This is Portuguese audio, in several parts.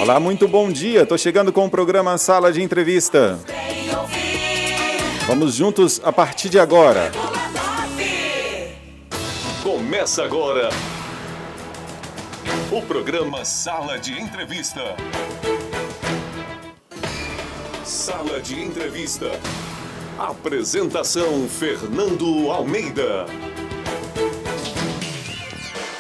Olá, muito bom dia. Estou chegando com o programa Sala de Entrevista. Vamos juntos a partir de agora. Começa agora o programa Sala de Entrevista. Sala de Entrevista. Apresentação Fernando Almeida.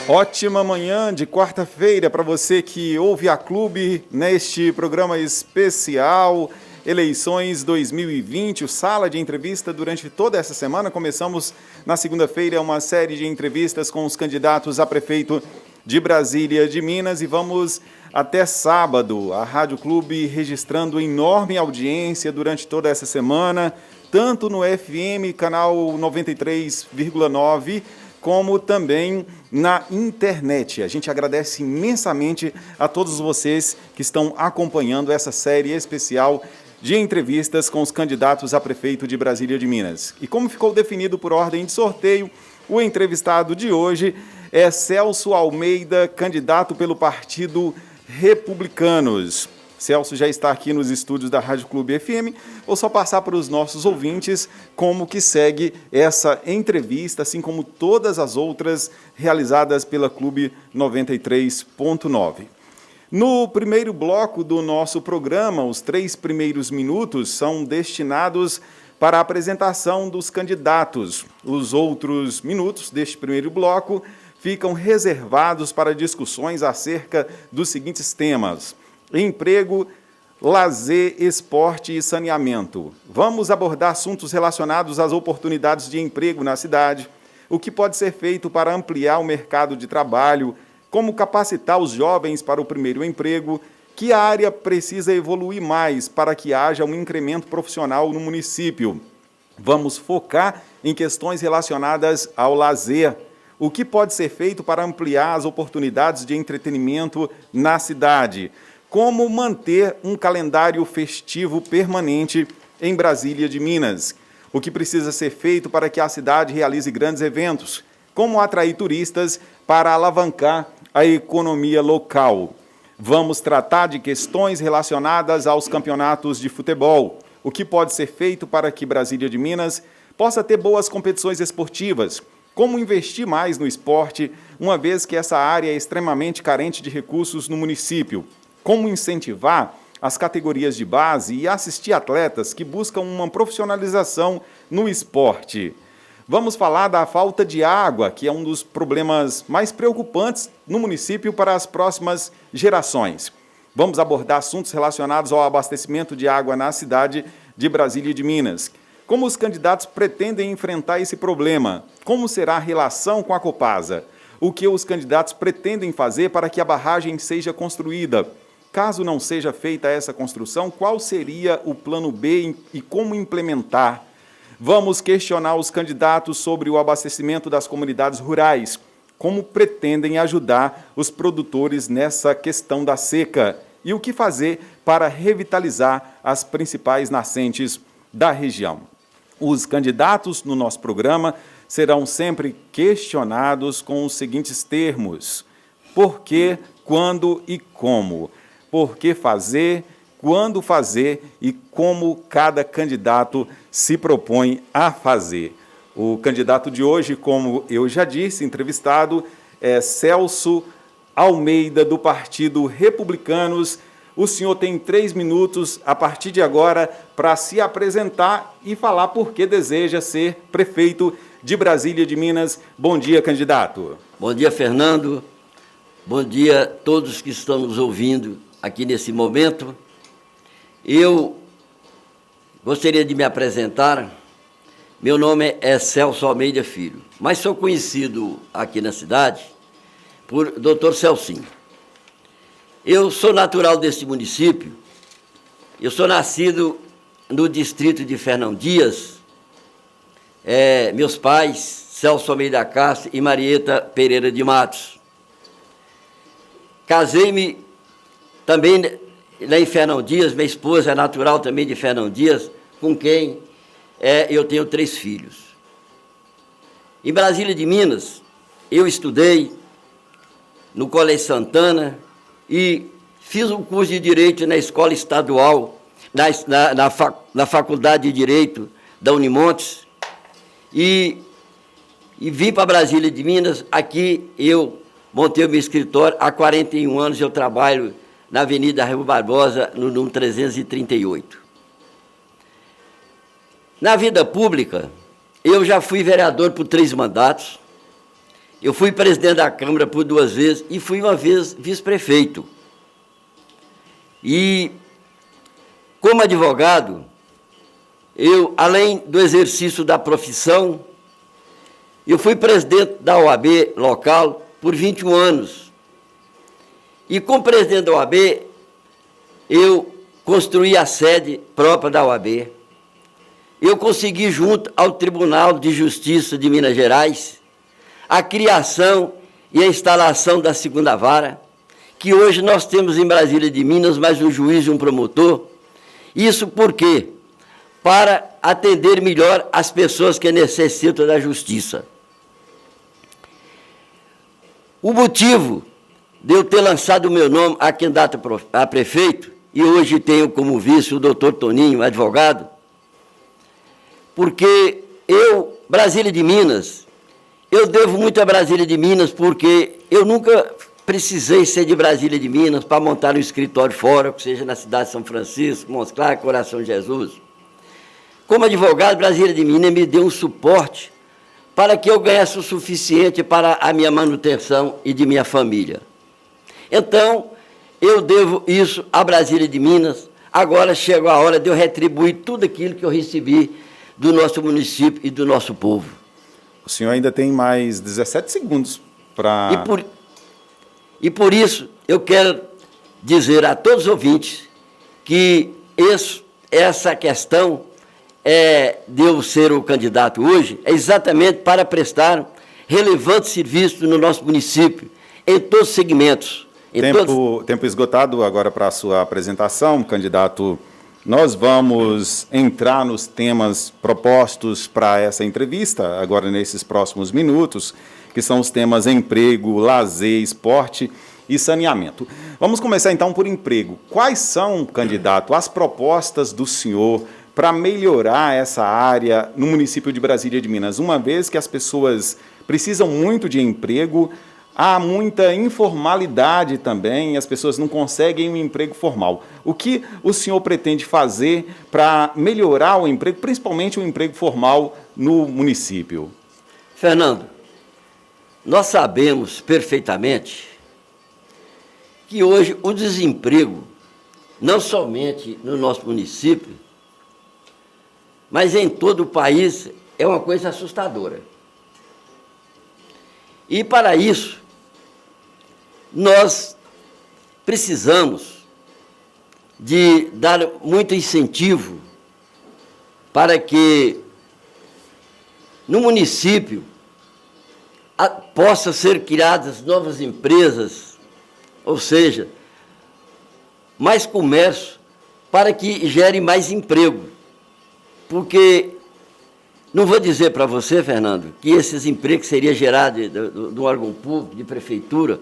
Ótima manhã de quarta-feira para você que ouve a Clube neste programa especial Eleições 2020, o Sala de Entrevista. Durante toda essa semana, começamos na segunda-feira uma série de entrevistas com os candidatos a prefeito de Brasília de Minas e vamos até sábado. A Rádio Clube registrando enorme audiência durante toda essa semana, tanto no FM, canal 93,9, como também na internet. A gente agradece imensamente a todos vocês que estão acompanhando essa série especial de entrevistas com os candidatos a prefeito de Brasília de Minas. E como ficou definido por ordem de sorteio, o entrevistado de hoje é Celso Almeida, candidato pelo Partido Republicanos. Celso já está aqui nos estúdios da Rádio Clube FM. Vou só passar para os nossos ouvintes como que segue essa entrevista, assim como todas as outras realizadas pela Clube 93.9. No primeiro bloco do nosso programa, os 3 primeiros minutos são destinados para a apresentação dos candidatos. Os outros minutos deste primeiro bloco ficam reservados para discussões acerca dos seguintes temas: emprego, lazer, esporte e saneamento. Vamos abordar assuntos relacionados às oportunidades de emprego na cidade, o que pode ser feito para ampliar o mercado de trabalho, como capacitar os jovens para o primeiro emprego, que a área precisa evoluir mais para que haja um incremento profissional no município. Vamos focar em questões relacionadas ao lazer, o que pode ser feito para ampliar as oportunidades de entretenimento na cidade. Como manter um calendário festivo permanente em Brasília de Minas? O que precisa ser feito para que a cidade realize grandes eventos? Como atrair turistas para alavancar a economia local? Vamos tratar de questões relacionadas aos campeonatos de futebol. O que pode ser feito para que Brasília de Minas possa ter boas competições esportivas? Como investir mais no esporte, uma vez que essa área é extremamente carente de recursos no município? Como incentivar as categorias de base e assistir atletas que buscam uma profissionalização no esporte? Vamos falar da falta de água, que é um dos problemas mais preocupantes no município para as próximas gerações. Vamos abordar assuntos relacionados ao abastecimento de água na cidade de Brasília de Minas. Como os candidatos pretendem enfrentar esse problema? Como será a relação com a Copasa? O que os candidatos pretendem fazer para que a barragem seja construída? Caso não seja feita essa construção, qual seria o plano B e como implementar? Vamos questionar os candidatos sobre o abastecimento das comunidades rurais. Como pretendem ajudar os produtores nessa questão da seca? E o que fazer para revitalizar as principais nascentes da região? Os candidatos no nosso programa serão sempre questionados com os seguintes termos: por quê, quando e como. Por que fazer, quando fazer e como cada candidato se propõe a fazer. O candidato de hoje, como eu já disse, entrevistado, é Celso Almeida, do Partido Republicanos. O senhor tem 3 minutos, a partir de agora, para se apresentar e falar por que deseja ser prefeito de Brasília de Minas. Bom dia, candidato. Bom dia, Fernando. Bom dia a todos que estão nos ouvindo aqui nesse momento. Eu gostaria de me apresentar. Meu nome é Celso Almeida Filho, mas sou conhecido aqui na cidade por Dr. Celcinho. Eu sou natural deste município. Eu sou nascido no distrito de Fernão Dias. Meus pais, Celso Almeida Castro e Marieta Pereira de Matos. Casei-me também lá em Fernão Dias, minha esposa é natural também de Fernão Dias, com quem eu tenho 3 filhos. Em Brasília de Minas, eu estudei no Colégio Santana, e fiz um curso de Direito na escola estadual, na Faculdade de Direito da Unimontes, e vim para Brasília de Minas. Aqui eu montei o meu escritório. Há 41 anos eu trabalho na Avenida Rui Barbosa, no número 338. Na vida pública, eu já fui vereador por 3 mandatos, eu fui presidente da Câmara por 2 vezes e fui uma vez vice-prefeito. E, como advogado, eu, além do exercício da profissão, eu fui presidente da OAB local por 21 anos. E, como presidente da OAB, eu construí a sede própria da OAB. Eu consegui, junto ao Tribunal de Justiça de Minas Gerais, a criação e a instalação da 2ª Vara, que hoje nós temos em Brasília de Minas mais um juiz e um promotor. Isso por quê? Para atender melhor as pessoas que necessitam da justiça. O motivo de eu ter lançado o meu nome a candidato a prefeito, e hoje tenho como vice o doutor Toninho, advogado, porque eu, Brasília de Minas, eu devo muito a Brasília de Minas, porque eu nunca precisei ser de Brasília de Minas para montar um escritório fora, que seja na cidade de São Francisco, Montes Claros, Coração de Jesus. Como advogado, Brasília de Minas me deu um suporte para que eu ganhasse o suficiente para a minha manutenção e de minha família. Então, eu devo isso a Brasília de Minas. Agora chegou a hora de eu retribuir tudo aquilo que eu recebi do nosso município e do nosso povo. O senhor ainda tem mais 17 segundos para... E por isso, eu quero dizer a todos os ouvintes que essa questão de eu ser o candidato hoje é exatamente para prestar relevantes serviços no nosso município, em todos os segmentos. Tempo esgotado agora para a sua apresentação, candidato. Nós vamos entrar nos temas propostos para essa entrevista, agora nesses próximos minutos, que são os temas emprego, lazer, esporte e saneamento. Vamos começar então por emprego. Quais são, candidato, as propostas do senhor para melhorar essa área no município de Brasília de Minas? Uma vez que as pessoas precisam muito de emprego, há muita informalidade também, as pessoas não conseguem um emprego formal. O que o senhor pretende fazer para melhorar o emprego, principalmente o emprego formal no município? Fernando, nós sabemos perfeitamente que hoje o desemprego, não somente no nosso município, mas em todo o país, é uma coisa assustadora. E para isso, nós precisamos de dar muito incentivo para que no município possa ser criadas novas empresas, ou seja, mais comércio, para que gere mais emprego. Porque, não vou dizer para você, Fernando, que esses empregos seriam gerados de um órgão público, de prefeitura,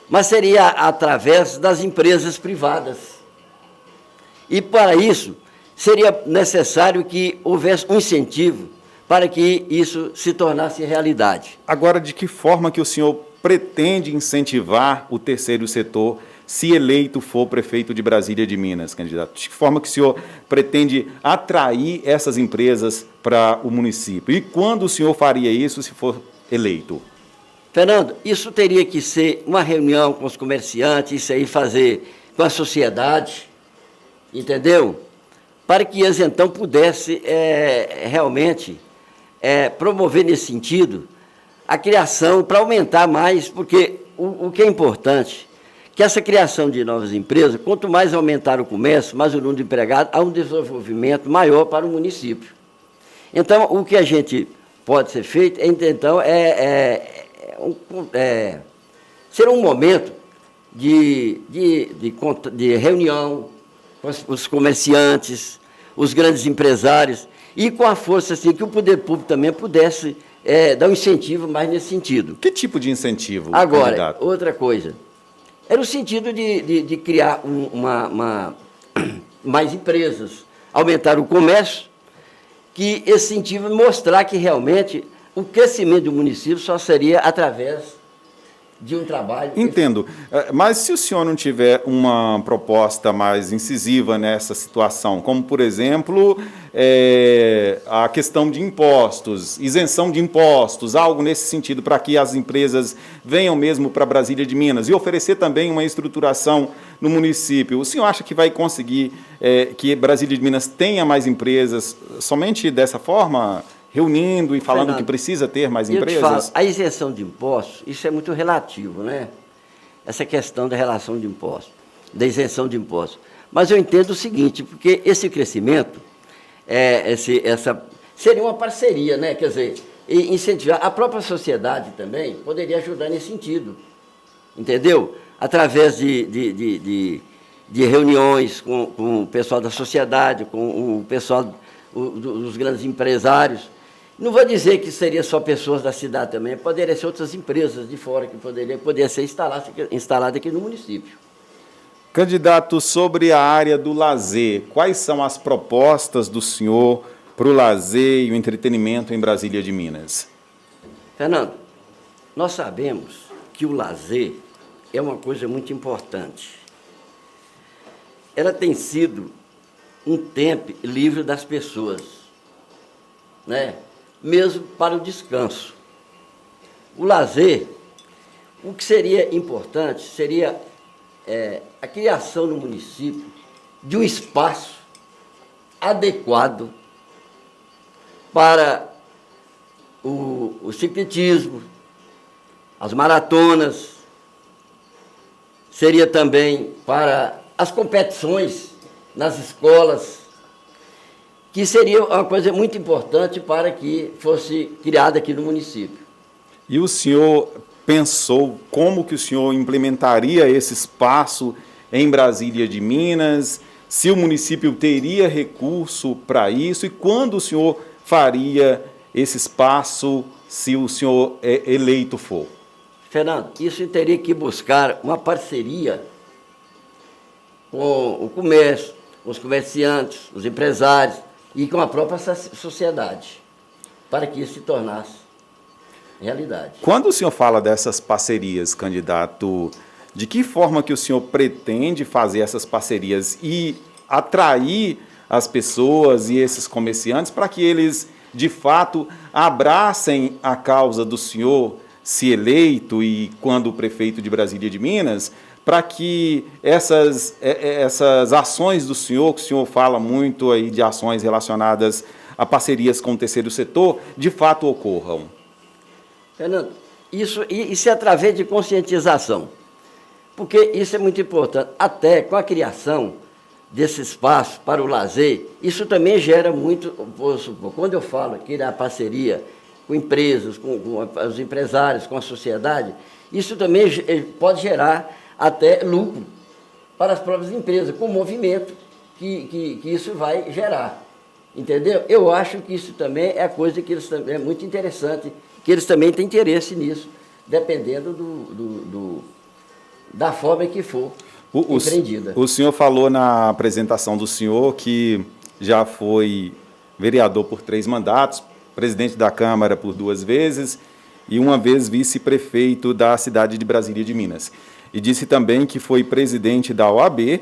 mas seria através das empresas privadas. E, para isso, seria necessário que houvesse um incentivo para que isso se tornasse realidade. Agora, de que forma que o senhor pretende incentivar o terceiro setor, se eleito for prefeito de Brasília de Minas, candidato? De que forma que o senhor pretende atrair essas empresas para o município? E quando o senhor faria isso, se for eleito? Fernando, isso teria que ser uma reunião com os comerciantes, isso aí fazer com a sociedade, entendeu? Para que eles, então, pudessem realmente promover nesse sentido a criação, para aumentar mais, porque o que é importante, que essa criação de novas empresas, quanto mais aumentar o comércio, mais o número de empregados, há um desenvolvimento maior para o município. Então, o que a gente pode ser feito, então, ser um momento de reunião com os comerciantes, os grandes empresários, e com a força assim, que o poder público também pudesse dar um incentivo mais nesse sentido. Que tipo de incentivo, agora, candidato? Outra coisa, era o sentido de criar mais empresas, aumentar o comércio, que esse sentido mostrar que realmente o crescimento do município só seria através de um trabalho. Entendo, mas se o senhor não tiver uma proposta mais incisiva nessa situação, como, por exemplo, a questão de impostos, isenção de impostos, algo nesse sentido, para que as empresas venham mesmo para Brasília de Minas e oferecer também uma estruturação no município, o senhor acha que vai conseguir que Brasília de Minas tenha mais empresas somente dessa forma? Reunindo e falando, Fernando, que precisa ter mais empresas? Eu te falo, a isenção de impostos, isso é muito relativo, né? Essa questão da relação de impostos, da isenção de impostos. Mas eu entendo o seguinte, porque esse crescimento, seria uma parceria, né? Quer dizer, incentivar, a própria sociedade também poderia ajudar nesse sentido, entendeu? Através de reuniões com o pessoal da sociedade, com o pessoal dos grandes empresários. Não vou dizer que seria só pessoas da cidade também, poderiam ser outras empresas de fora que poderiam ser instaladas aqui no município. Candidato, sobre a área do lazer, quais são as propostas do senhor para o lazer e o entretenimento em Brasília de Minas? Fernando, nós sabemos que o lazer é uma coisa muito importante. Ela tem sido um tempo livre das pessoas, né? Mesmo para o descanso. O lazer, o que seria importante seria a criação no município de um espaço adequado para o ciclismo, as maratonas, seria também para as competições nas escolas, que seria uma coisa muito importante para que fosse criada aqui no município. E o senhor pensou como que o senhor implementaria esse espaço em Brasília de Minas, se o município teria recurso para isso e quando o senhor faria esse espaço, se o senhor eleito for? Fernando, isso teria que buscar uma parceria com o comércio, com os comerciantes, os empresários e com a própria sociedade, para que isso se tornasse realidade. Quando o senhor fala dessas parcerias, candidato, de que forma que o senhor pretende fazer essas parcerias e atrair as pessoas e esses comerciantes para que eles, de fato, abracem a causa do senhor, se eleito e quando prefeito de Brasília de Minas, para que essas ações do senhor, que o senhor fala muito aí de ações relacionadas a parcerias com o terceiro setor, de fato ocorram? Fernando, isso é através de conscientização, porque isso é muito importante. Até com a criação desse espaço para o lazer, isso também gera muito, quando eu falo aqui da parceria com empresas, com os empresários, com a sociedade, isso também pode gerar até lucro para as próprias empresas, com o movimento que isso vai gerar. Entendeu? Eu acho que isso também é coisa que eles também é muito interessante, que eles também têm interesse nisso, dependendo da forma que for empreendida. O senhor falou na apresentação do senhor que já foi vereador por 3 mandatos, presidente da Câmara por 2 vezes e uma vez vice-prefeito da cidade de Brasília de Minas. E disse também que foi presidente da OAB,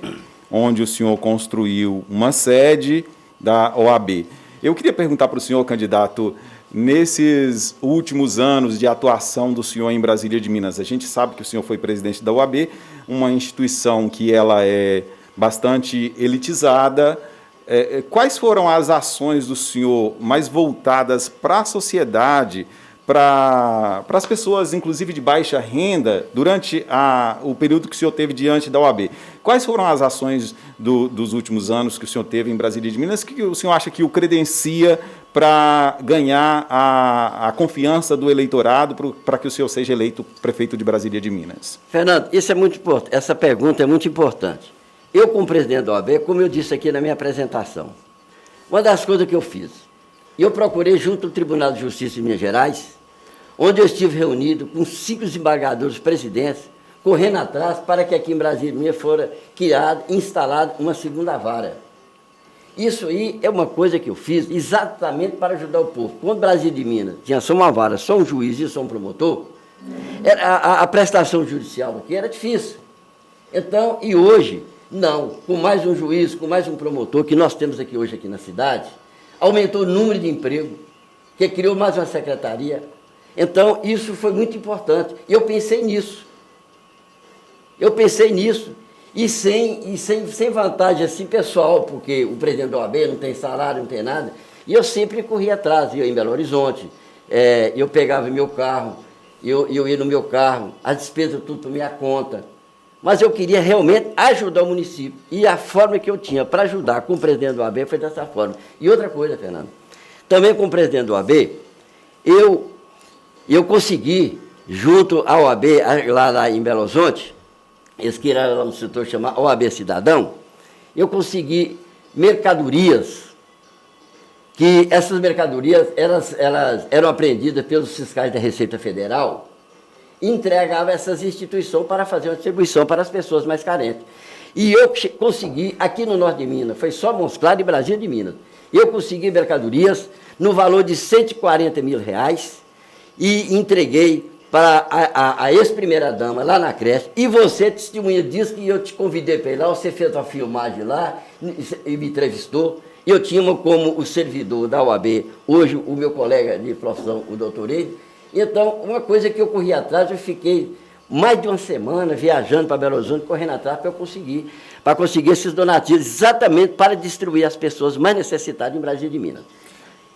onde o senhor construiu uma sede da OAB. Eu queria perguntar para o senhor, candidato, nesses últimos anos de atuação do senhor em Brasília de Minas, a gente sabe que o senhor foi presidente da OAB, uma instituição que ela é bastante elitizada. Quais foram as ações do senhor mais voltadas para a sociedade, para as pessoas, inclusive de baixa renda, durante o período que o senhor teve diante da OAB? Quais foram as ações dos últimos anos que o senhor teve em Brasília de Minas que o senhor acha que o credencia para ganhar a confiança do eleitorado para que o senhor seja eleito prefeito de Brasília de Minas? Fernando, isso é muito importante. Essa pergunta é muito importante. Eu, como presidente da OAB, como eu disse aqui na minha apresentação, uma das coisas que eu fiz, eu procurei junto ao Tribunal de Justiça de Minas Gerais, onde eu estive reunido com 5 desembargadores presidentes, correndo atrás para que aqui em Brasília fora criada, instalada uma segunda vara. Isso aí é uma coisa que eu fiz exatamente para ajudar o povo. Quando Brasília de Minas tinha só uma vara, só um juiz e só um promotor, a prestação judicial aqui era difícil. Então, e hoje, não, com mais um juiz, com mais um promotor, que nós temos aqui hoje aqui na cidade, aumentou o número de emprego, que criou mais uma secretaria. Então, isso foi muito importante. E eu pensei nisso. E sem vantagem assim pessoal, porque o presidente da OAB não tem salário, não tem nada. E eu sempre corria atrás, ia em Belo Horizonte, eu pegava meu carro, eu ia no meu carro, as despesas tudo por minha conta. Mas eu queria realmente ajudar o município. E a forma que eu tinha para ajudar com o presidente da OAB foi dessa forma. E outra coisa, Fernando, também com o presidente da OAB, eu consegui, junto à OAB, lá em Belo Horizonte, eles criaram lá no setor chamado OAB Cidadão, eu consegui mercadorias, que essas mercadorias elas eram apreendidas pelos fiscais da Receita Federal, e entregavam essas instituições para fazer uma distribuição para as pessoas mais carentes. E eu consegui, aqui no norte de Minas, foi só Montes Claros e Brasília de Minas, eu consegui mercadorias no valor de R$140 mil e entreguei para a ex-primeira-dama lá na creche, e você testemunha disso, que eu te convidei para ir lá, você fez uma filmagem lá e me entrevistou. Eu tinha como o servidor da OAB, hoje o meu colega de profissão, o doutor Eide. Então, uma coisa que eu corri atrás, eu fiquei mais de uma semana viajando para Belo Horizonte, correndo atrás para conseguir esses donativos, exatamente para distribuir às pessoas mais necessitadas em Brasília de Minas.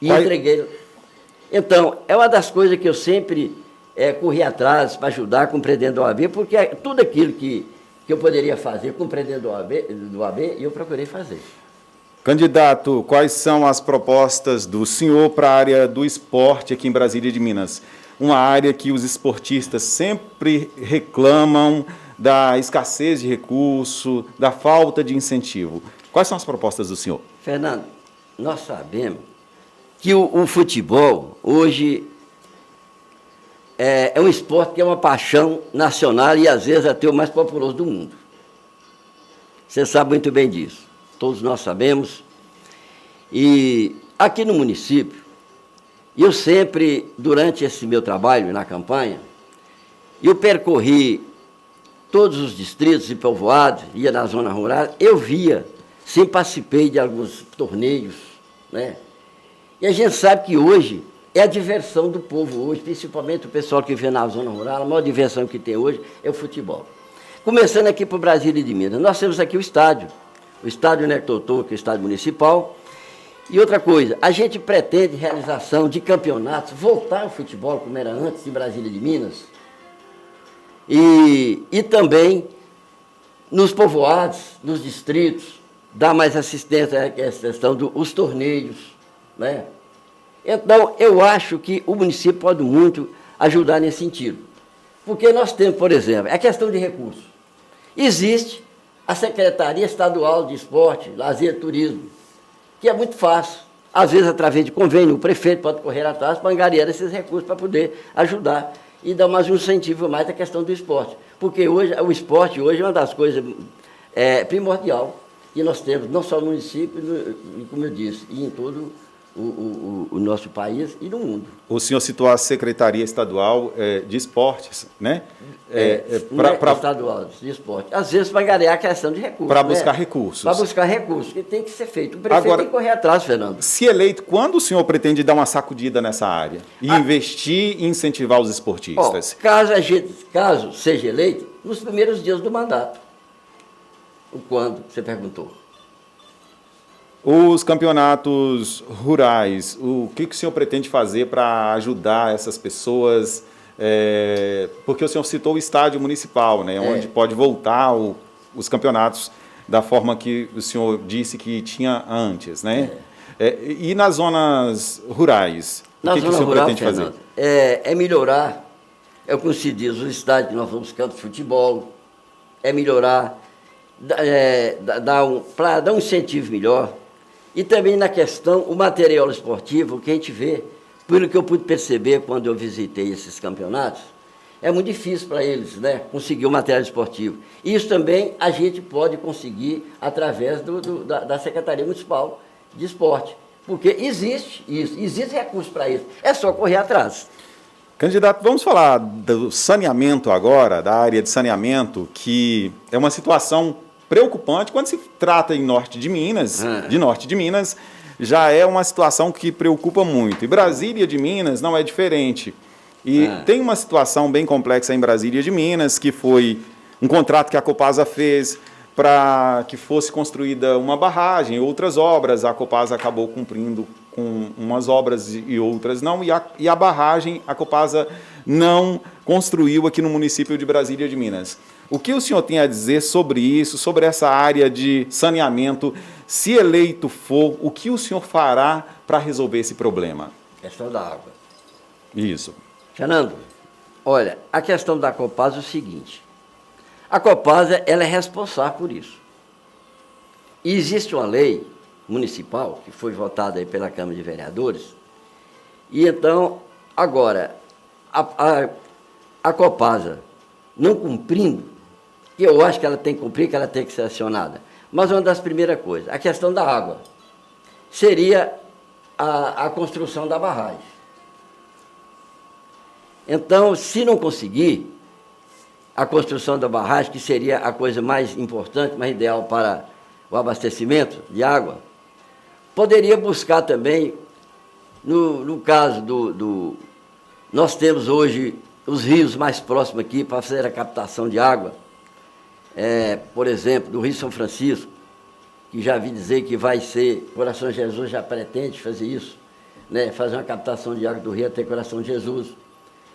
E entreguei. Então, é uma das coisas que eu sempre corri atrás para ajudar com o presidente da OAB, porque tudo aquilo que eu poderia fazer com o presidente do OAB, eu procurei fazer. Candidato, quais são as propostas do senhor para a área do esporte aqui em Brasília de Minas? Uma área que os esportistas sempre reclamam da escassez de recurso, da falta de incentivo. Quais são as propostas do senhor? Fernando, nós sabemos que o futebol hoje é um esporte que é uma paixão nacional e às vezes até o mais populoso do mundo. Você sabe muito bem disso. Todos nós sabemos. E aqui no município, eu sempre, durante esse meu trabalho na campanha, eu percorri todos os distritos e povoados, ia na zona rural, eu via, sempre participei de alguns torneios, né? E a gente sabe que hoje é a diversão do povo hoje, principalmente o pessoal que vê na zona rural, a maior diversão que tem hoje é o futebol. Começando aqui para o Brasília de Minas, nós temos aqui o estádio Nectotô, que é o estádio municipal. E outra coisa, a gente pretende realização de campeonatos, voltar ao futebol como era antes de Brasília de Minas, e também nos povoados, nos distritos, dar mais assistência à questão dos torneios, né? Então, eu acho que o município pode muito ajudar nesse sentido. Porque nós temos, por exemplo, a questão de recursos. Existe a Secretaria Estadual de Esporte, Lazer e Turismo, que é muito fácil. Às vezes, através de convênio, o prefeito pode correr atrás para angariar esses recursos para poder ajudar e dar mais um incentivo mais à questão do esporte. Porque hoje, o esporte hoje é uma das coisas primordial que nós temos, não só no município, como eu disse, e em todo o nosso país e no mundo. O senhor citou a Secretaria Estadual de Esportes, né? Estadual de Esporte. Às vezes para angariar a questão de recursos. Para buscar recursos. Para buscar recursos, que tem que ser feito. O prefeito tem que correr atrás, Fernando. Se eleito, quando o senhor pretende dar uma sacudida nessa área? E investir e incentivar os esportistas? Caso seja eleito, nos primeiros dias do mandato. O quando, você perguntou. Os campeonatos rurais, o que o senhor pretende fazer para ajudar essas pessoas? Porque o senhor citou o estádio municipal, né, onde pode voltar os campeonatos da forma que o senhor disse que tinha antes, né? E nas zonas rurais, o que o senhor pretende fazer? É melhorar, como se diz, os estádios que nós vamos buscando futebol, melhorar, para dar um incentivo melhor. E também na questão, o material esportivo, que a gente vê, pelo que eu pude perceber quando eu visitei esses campeonatos, é muito difícil para eles, né, conseguir o material esportivo. Isso também a gente pode conseguir através da Secretaria Municipal de Esporte, porque existe isso, existe recurso para isso, é só correr atrás. Candidato, vamos falar do saneamento agora, da área de saneamento, que é uma situação preocupante quando se trata em norte de Minas, já é uma situação que preocupa muito. E Brasília de Minas não é diferente. E tem uma situação bem complexa em Brasília de Minas, que foi um contrato que a Copasa fez para que fosse construída uma barragem, outras obras, a Copasa acabou cumprindo com umas obras e outras não, e a barragem a Copasa não construiu aqui no município de Brasília de Minas. O que o senhor tem a dizer sobre isso, sobre essa área de saneamento? Se eleito for, o que o senhor fará para resolver esse problema? Questão da água. Isso. Fernando, olha, a questão da Copasa é o seguinte, a Copasa ela é responsável por isso. E existe uma lei municipal, que foi votada aí pela Câmara de Vereadores, e então, agora, a Copasa não cumprindo, que eu acho que ela tem que cumprir, que ela tem que ser acionada, mas uma das primeiras coisas, a questão da água, seria a construção da barragem. Então, se não conseguir a construção da barragem, que seria a coisa mais importante, mais ideal para o abastecimento de água, poderia buscar também, no caso nós temos hoje os rios mais próximos aqui para fazer a captação de água, por exemplo, do Rio São Francisco, que já vi dizer que vai ser, Coração de Jesus já pretende fazer isso, né, fazer uma captação de água do rio até Coração de Jesus,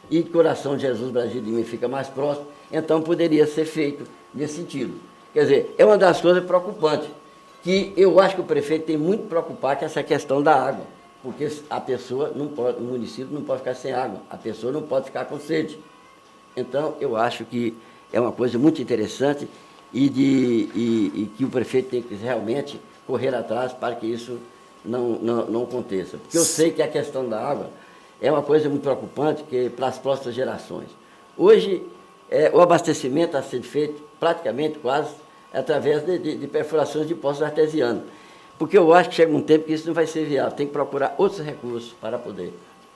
e Coração de Jesus, Brasília de Minas fica mais próximo, então poderia ser feito nesse sentido. Quer dizer, é uma das coisas preocupantes, que eu acho que o prefeito tem muito que preocupar com essa questão da água, porque a pessoa não pode, o município não pode ficar sem água, a pessoa não pode ficar com sede. Então, eu acho que é uma coisa muito interessante e que o prefeito tem que realmente correr atrás para que isso não aconteça. Porque eu sei que a questão da água é uma coisa muito preocupante para as próximas gerações. Hoje, o abastecimento está sendo feito praticamente quase através de perfurações de poços artesianos. Porque eu acho que chega um tempo que isso não vai ser viável, tem que procurar outros recursos para poder.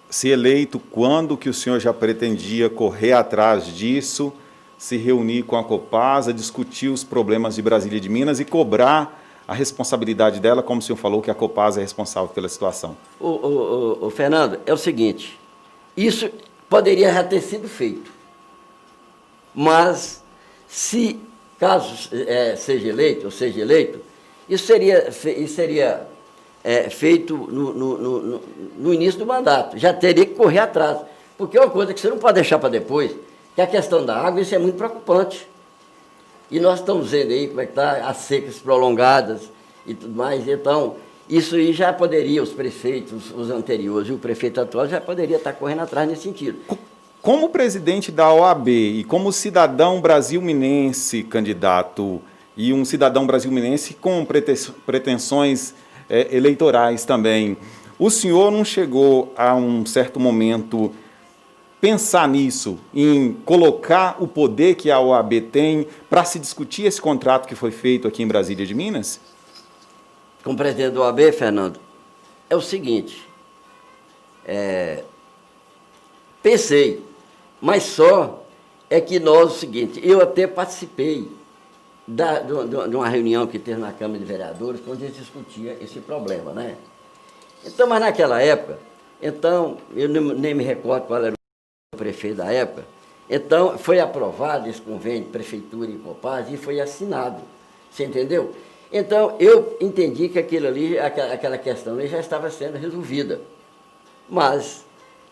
Se eleito, quando que o senhor já pretendia correr atrás disso, se reunir com a Copasa, discutir os problemas de Brasília de Minas e cobrar a responsabilidade dela, como o senhor falou, que a Copasa é responsável pela situação? Fernando, é o seguinte, isso poderia já ter sido feito, mas se caso seja eleito, isso seria feito no início do mandato, já teria que correr atrás, porque é uma coisa que você não pode deixar para depois, que a questão da água, isso é muito preocupante. E nós estamos vendo aí como é que está as secas prolongadas e tudo mais, então isso aí já poderia, os prefeitos, os anteriores e o prefeito atual já poderia estar correndo atrás nesse sentido. Como presidente da OAB e como cidadão brasil-minense, candidato, e um cidadão brasil-minense com pretensões eleitorais também, o senhor não chegou a um certo momento pensar nisso, em colocar o poder que a OAB tem para se discutir esse contrato que foi feito aqui em Brasília de Minas? Como presidente da OAB, Fernando, é o seguinte, pensei, mas só é que nós, o seguinte, eu até participei de uma reunião que teve na Câmara de Vereadores, onde a gente discutia esse problema, né? Então, mas naquela época, então, eu nem me recordo qual era o prefeito da época, então foi aprovado esse convênio, Prefeitura e Copasa, e foi assinado, você entendeu? Então, eu entendi que aquilo ali, aquela questão ali já estava sendo resolvida, mas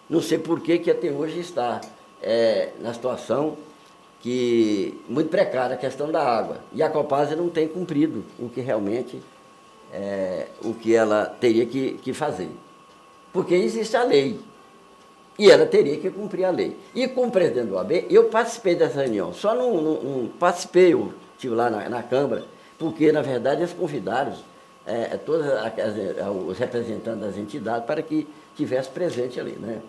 não sei por que até hoje está na situação muito precária, a questão da água. E a Copasa não tem cumprido o que realmente, o que ela teria que fazer. Porque existe a lei, e ela teria que cumprir a lei. E como presidente do OAB, eu participei dessa reunião, só não participei, eu estive lá na Câmara, porque, na verdade, eles convidaram todos os representantes das entidades para que estivesse presente ali, né?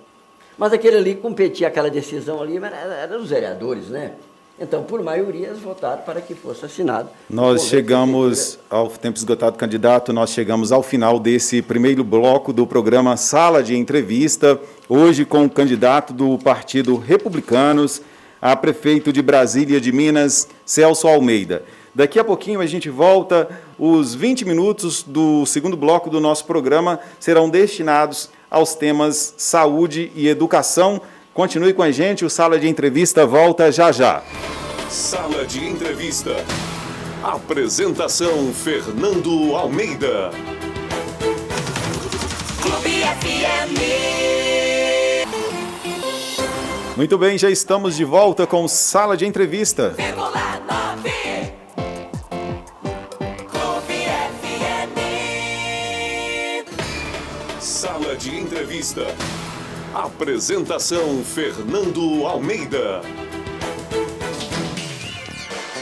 Mas aquele ali competia, aquela decisão ali, era os vereadores, né? Então, por maioria, eles votaram para que fosse assinado. Nós chegamos ao tempo esgotado, candidato, nós chegamos ao final desse primeiro bloco do programa Sala de Entrevista, hoje com o candidato do Partido Republicanos, a prefeito de Brasília de Minas, Celso Almeida. Daqui a pouquinho a gente volta, os 20 minutos do segundo bloco do nosso programa serão destinados aos temas saúde e educação. Continue com a gente, o Sala de Entrevista volta já já. Sala de Entrevista. Apresentação Fernando Almeida. Clube FM. Muito bem, já estamos de volta com Sala de Entrevista. Sala de Entrevista. Apresentação Fernando Almeida.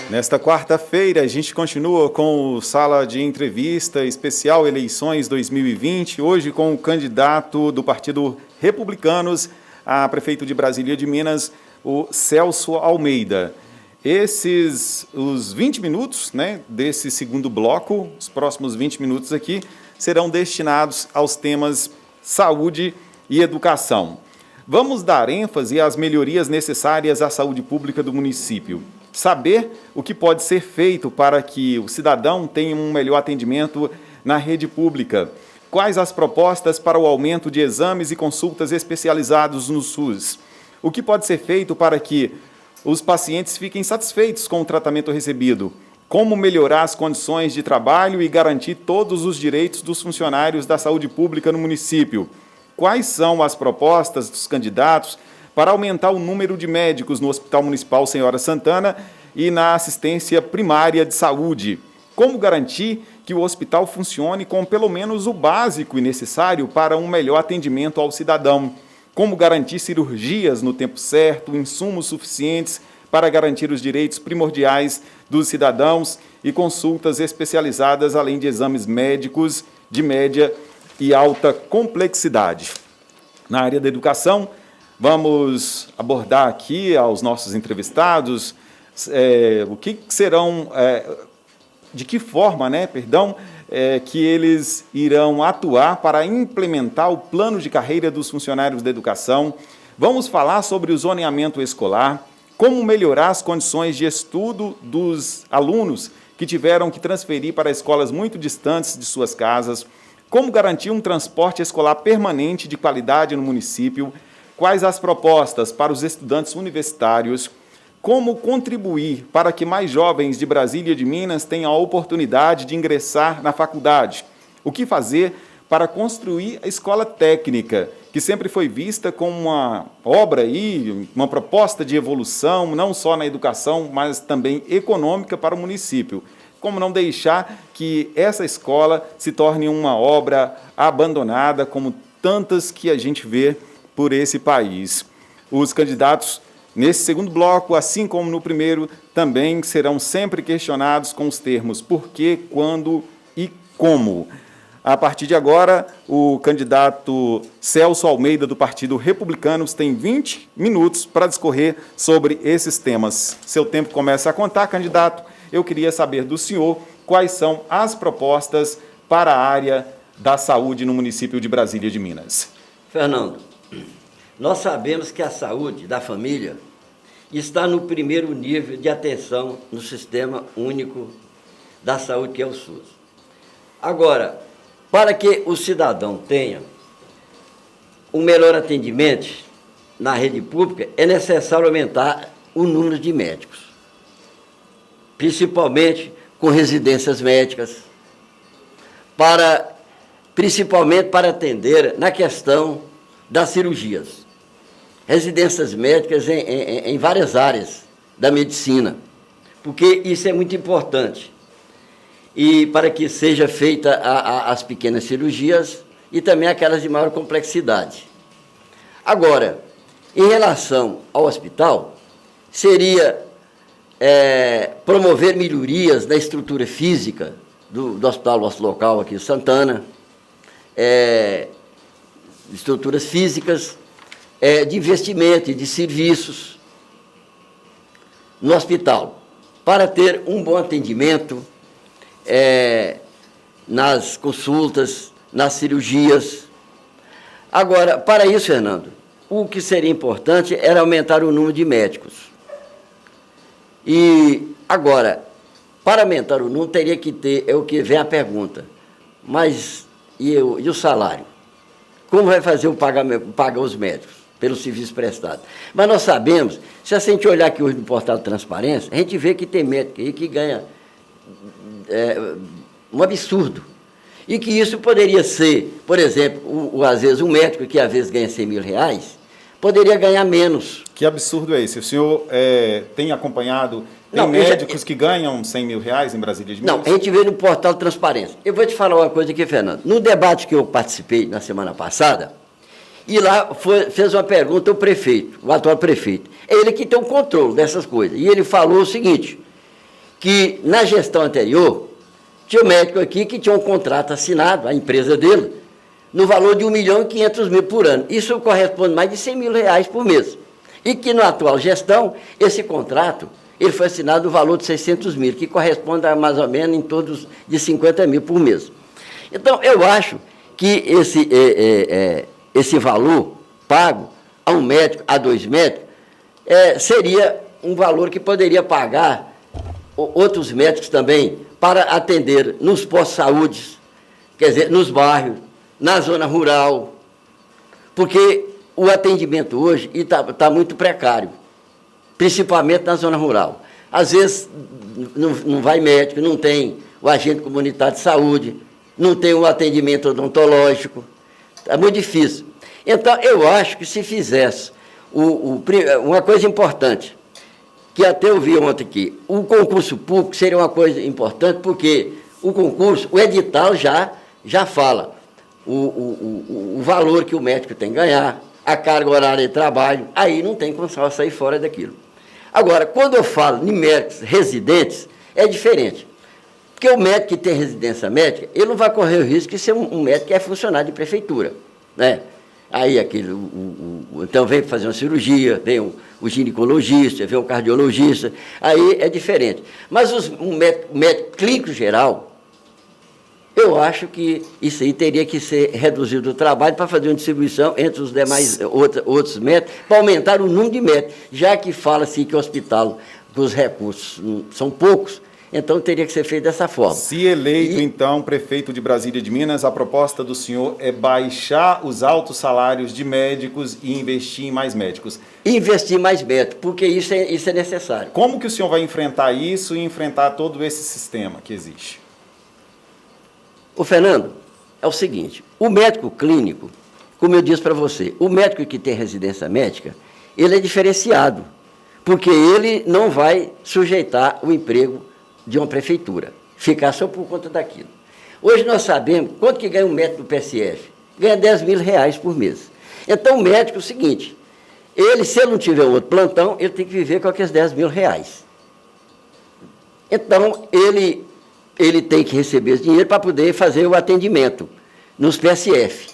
Nesta quarta-feira, a gente continua com o Sala de Entrevista especial Eleições 2020, hoje com o candidato do Partido Republicanos a prefeito de Brasília de Minas, o Celso Almeida. Os 20 minutos, né, desse segundo bloco, os próximos 20 minutos aqui, serão destinados aos temas saúde e educação. Vamos dar ênfase às melhorias necessárias à saúde pública do município. Saber o que pode ser feito para que o cidadão tenha um melhor atendimento na rede pública. Quais as propostas para o aumento de exames e consultas especializados no SUS? O que pode ser feito para que os pacientes fiquem satisfeitos com o tratamento recebido? Como melhorar as condições de trabalho e garantir todos os direitos dos funcionários da saúde pública no município? Quais são as propostas dos candidatos para aumentar o número de médicos no Hospital Municipal Senhora Santana e na assistência primária de saúde? Como garantir que o hospital funcione com pelo menos o básico e necessário para um melhor atendimento ao cidadão? Como garantir cirurgias no tempo certo, insumos suficientes para garantir os direitos primordiais dos cidadãos e consultas especializadas, além de exames médicos de média e alta complexidade? Na área da educação, vamos abordar aqui aos nossos entrevistados o que serão, de que forma, que eles irão atuar para implementar o plano de carreira dos funcionários da educação. Vamos falar sobre o zoneamento escolar, como melhorar as condições de estudo dos alunos que tiveram que transferir para escolas muito distantes de suas casas, como garantir um transporte escolar permanente de qualidade no município, quais as propostas para os estudantes universitários, como contribuir para que mais jovens de Brasília e de Minas tenham a oportunidade de ingressar na faculdade, o que fazer para construir a escola técnica, que sempre foi vista como uma obra e uma proposta de evolução, não só na educação, mas também econômica para o município. Como não deixar que essa escola se torne uma obra abandonada, como tantas que a gente vê por esse país. Os candidatos, nesse segundo bloco, assim como no primeiro, também serão sempre questionados com os termos por quê, quando e como. A partir de agora, o candidato Celso Almeida, do Partido Republicanos, tem 20 minutos para discorrer sobre esses temas. Seu tempo começa a contar, candidato. Eu queria saber do senhor quais são as propostas para a área da saúde no município de Brasília de Minas. Fernando, nós sabemos que a saúde da família está no primeiro nível de atenção no Sistema Único da Saúde, que é o SUS. Agora, para que o cidadão tenha um melhor atendimento na rede pública, é necessário aumentar o número de médicos, principalmente com residências médicas, principalmente para atender na questão das cirurgias. Residências médicas em várias áreas da medicina, porque isso é muito importante. E para que seja feita as pequenas cirurgias e também aquelas de maior complexidade. Agora, em relação ao hospital, seria promover melhorias na estrutura física do hospital nosso local aqui em Santana, estruturas físicas, de investimento e de serviços no hospital, para ter um bom atendimento nas consultas, nas cirurgias. Agora, para isso, Fernando, o que seria importante era aumentar o número de médicos. E, agora, para aumentar o número, teria que ter, é o que vem a pergunta, mas e o salário? Como vai fazer pagar os médicos pelo serviço prestado? Mas nós sabemos, se a gente olhar aqui hoje no portal de transparência, a gente vê que tem médico aí que ganha um absurdo. E que isso poderia ser, por exemplo, às vezes um médico que às vezes ganha 100 mil reais, poderia ganhar menos. Que absurdo é esse? O senhor tem acompanhado, tem médicos que ganham 100 mil reais em Brasília de Minas? Não, a gente vê no portal de transparência. Eu vou te falar uma coisa aqui, Fernando. No debate que eu participei na semana passada, e lá fez uma pergunta o prefeito, o atual prefeito. É ele que tem o controle dessas coisas. E ele falou o seguinte, que na gestão anterior, tinha um médico aqui que tinha um contrato assinado, a empresa dele, no valor de 1.500.000 por ano. Isso corresponde a mais de 100 mil reais por mês. E que na atual gestão, esse contrato, ele foi assinado no valor de 600 mil, que corresponde a mais ou menos em todos de 50 mil por mês. Então, eu acho que esse valor pago a um médico, a 2 médicos, seria um valor que poderia pagar outros médicos também para atender nos postos de saúde, quer dizer, nos bairros, na zona rural, porque o atendimento hoje está muito precário, principalmente na zona rural. Às vezes não vai médico, não tem o agente comunitário de saúde, não tem o atendimento odontológico, é muito difícil. Então, eu acho que se fizesse uma coisa importante, que até eu vi ontem aqui, o concurso público seria uma coisa importante, porque o concurso, o edital já fala o valor que o médico tem que ganhar, a carga horária de trabalho, aí não tem condição de sair fora daquilo. Agora, quando eu falo em médicos residentes, é diferente. Porque o médico que tem residência médica, ele não vai correr o risco de ser um médico que é funcionário de prefeitura, né? Aí então vem fazer uma cirurgia, vem o ginecologista, vem o cardiologista, aí é diferente. Mas um médico clínico geral, eu acho que isso aí teria que ser reduzido o trabalho para fazer uma distribuição entre os demais outros médicos, para aumentar o número de médicos, já que fala-se que o hospital, que os recursos são poucos, então teria que ser feito dessa forma. Se eleito, então, prefeito de Brasília de Minas, a proposta do senhor é baixar os altos salários de médicos e investir em mais médicos. Investir mais médicos, porque isso é necessário. Como que o senhor vai enfrentar isso e enfrentar todo esse sistema que existe? Ô, Fernando, é o seguinte, o médico clínico, como eu disse para você, o médico que tem residência médica, ele é diferenciado, porque ele não vai sujeitar o emprego de uma prefeitura, ficar só por conta daquilo. Hoje nós sabemos quanto que ganha um médico do PSF. Ganha 10 mil reais por mês. Então o médico é o seguinte, se ele não tiver outro plantão, ele tem que viver com aqueles 10 mil reais. Então ele tem que receber esse dinheiro para poder fazer o atendimento nos PSF,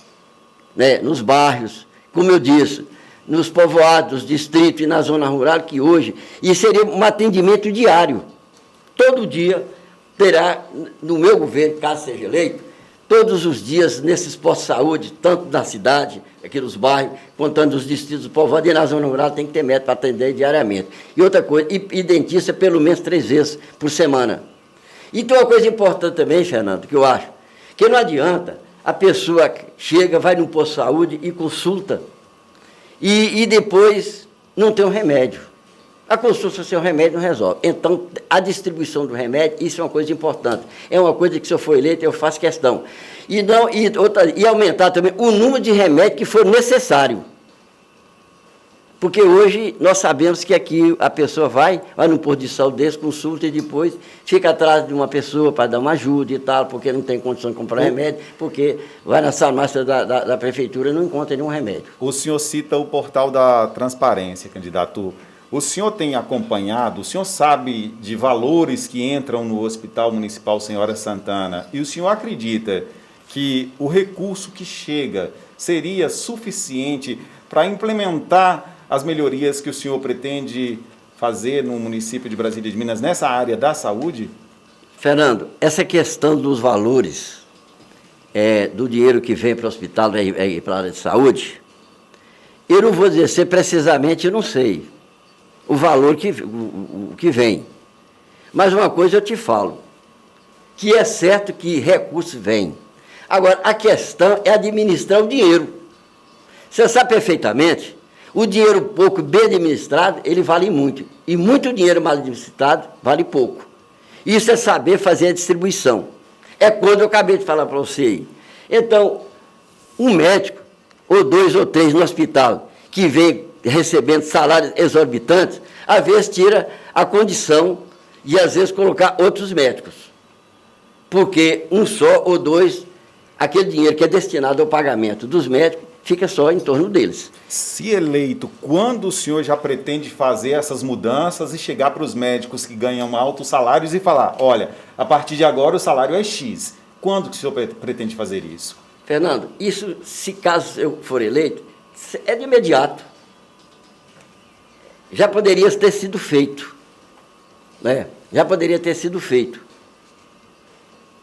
né, nos bairros, como eu disse, nos povoados, distritos e na zona rural, que hoje, e seria um atendimento diário. Todo dia terá, no meu governo, caso seja eleito, todos os dias nesses postos de saúde, tanto na cidade, aqui nos bairros, quanto nos distritos do povoado, e na zona rural tem que ter médico para atender diariamente. E outra coisa, e dentista pelo menos 3 vezes por semana. E tem uma coisa importante também, Fernando, que eu acho, que não adianta a pessoa chega, vai num posto de saúde e consulta, e depois não tem um remédio. A consulta sem o remédio não resolve. Então, a distribuição do remédio, isso é uma coisa importante. É uma coisa que, se eu for eleito, eu faço questão. E aumentar também o número de remédios que for necessário. Porque hoje nós sabemos que aqui a pessoa vai num posto de saúde desse, consulta e depois fica atrás de uma pessoa para dar uma ajuda e tal, porque não tem condição de comprar remédio, porque vai na farmácia da prefeitura e não encontra nenhum remédio. O senhor cita o portal da transparência, candidato. O senhor tem acompanhado, o senhor sabe de valores que entram no Hospital Municipal Senhora Santana e o senhor acredita que o recurso que chega seria suficiente para implementar as melhorias que o senhor pretende fazer no município de Brasília de Minas nessa área da saúde? Fernando, essa questão dos valores do dinheiro que vem para o hospital e para a área de saúde, eu não vou dizer precisamente, eu não sei o valor que vem. Mas uma coisa eu te falo, que é certo que recursos vêm. Agora, a questão é administrar o dinheiro. Você sabe perfeitamente, o dinheiro pouco bem administrado, ele vale muito. E muito dinheiro mal administrado vale pouco. Isso é saber fazer a distribuição. É quando eu acabei de falar para você aí. Então, um médico, ou 2 ou 3 no hospital, que vem recebendo salários exorbitantes, às vezes tira a condição de, às vezes, colocar outros médicos. Porque um só ou 2, aquele dinheiro que é destinado ao pagamento dos médicos, fica só em torno deles. Se eleito, quando o senhor já pretende fazer essas mudanças e chegar para os médicos que ganham altos salários e falar, olha, a partir de agora o salário é X. Quando que o senhor pretende fazer isso? Fernando, isso, se caso eu for eleito, é de imediato. Já poderia ter sido feito. Né? Já poderia ter sido feito.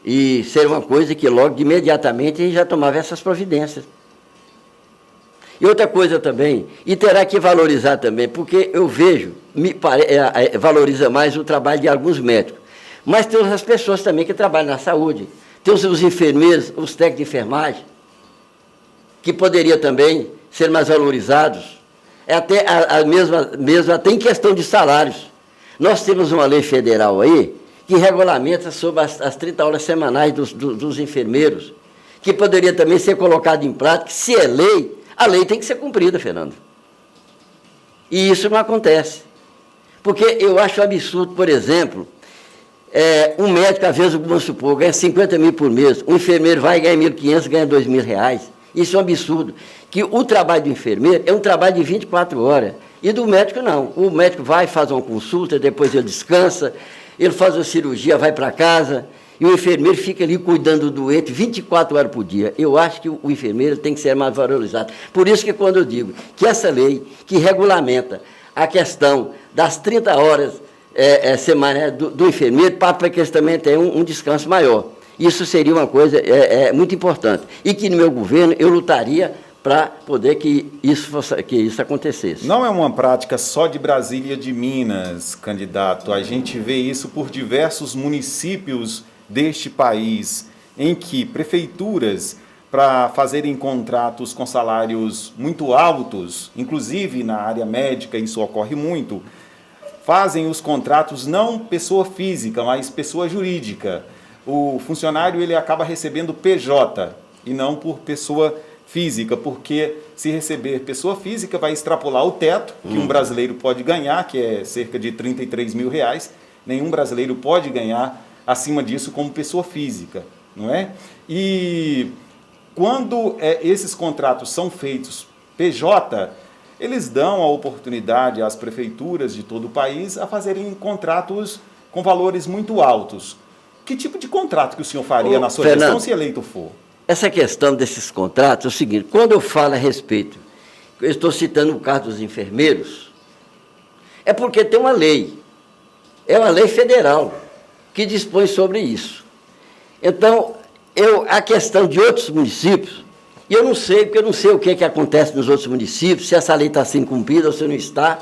E ser uma coisa que logo, de imediatamente, a gente já tomava essas providências. E outra coisa também, e terá que valorizar também, porque eu vejo, valoriza mais o trabalho de alguns médicos, mas tem as pessoas também que trabalham na saúde, tem os enfermeiros, os técnicos de enfermagem, que poderiam também ser mais valorizados, até até em questão de salários. Nós temos uma lei federal aí, que regulamenta sobre as 30 horas semanais dos enfermeiros, que poderia também ser colocado em prática, se é lei, a lei tem que ser cumprida, Fernando. E isso não acontece. Porque eu acho absurdo, por exemplo, um médico, às vezes, vamos supor, ganha 50 mil por mês, um enfermeiro vai ganhar 1.500, ganha 2.000 reais. Isso é um absurdo. Que o trabalho do enfermeiro é um trabalho de 24 horas. E do médico, não. O médico vai, faz uma consulta, depois ele descansa, ele faz uma cirurgia, vai para casa, e o enfermeiro fica ali cuidando do doente 24 horas por dia. Eu acho que o enfermeiro tem que ser mais valorizado. Por isso que quando eu digo que essa lei que regulamenta a questão das 30 horas semanais do enfermeiro, para que eles também tenham um descanso maior. Isso seria uma coisa muito importante. E que no meu governo eu lutaria para poder que isso acontecesse. Não é uma prática só de Brasília de Minas, candidato. A gente vê isso por diversos municípios deste país, em que prefeituras, para fazerem contratos com salários muito altos, inclusive na área médica isso ocorre muito, fazem os contratos não pessoa física, mas pessoa jurídica. O funcionário ele acaba recebendo PJ e não por pessoa física, porque se receber pessoa física vai extrapolar o teto que um brasileiro pode ganhar, que é cerca de 33 mil reais. Nenhum brasileiro pode ganhar acima disso como pessoa física, não é? E quando esses contratos são feitos PJ, eles dão a oportunidade às prefeituras de todo o país a fazerem contratos com valores muito altos. Que tipo de contrato que o senhor faria na sua gestão se eleito for? Essa questão desses contratos é o seguinte, quando eu falo a respeito, eu estou citando o caso dos enfermeiros, é porque tem uma lei, é uma lei federal, que dispõe sobre isso. Então, a questão de outros municípios, e eu não sei, porque eu não sei o que acontece nos outros municípios, se essa lei está sendo cumprida ou se não está.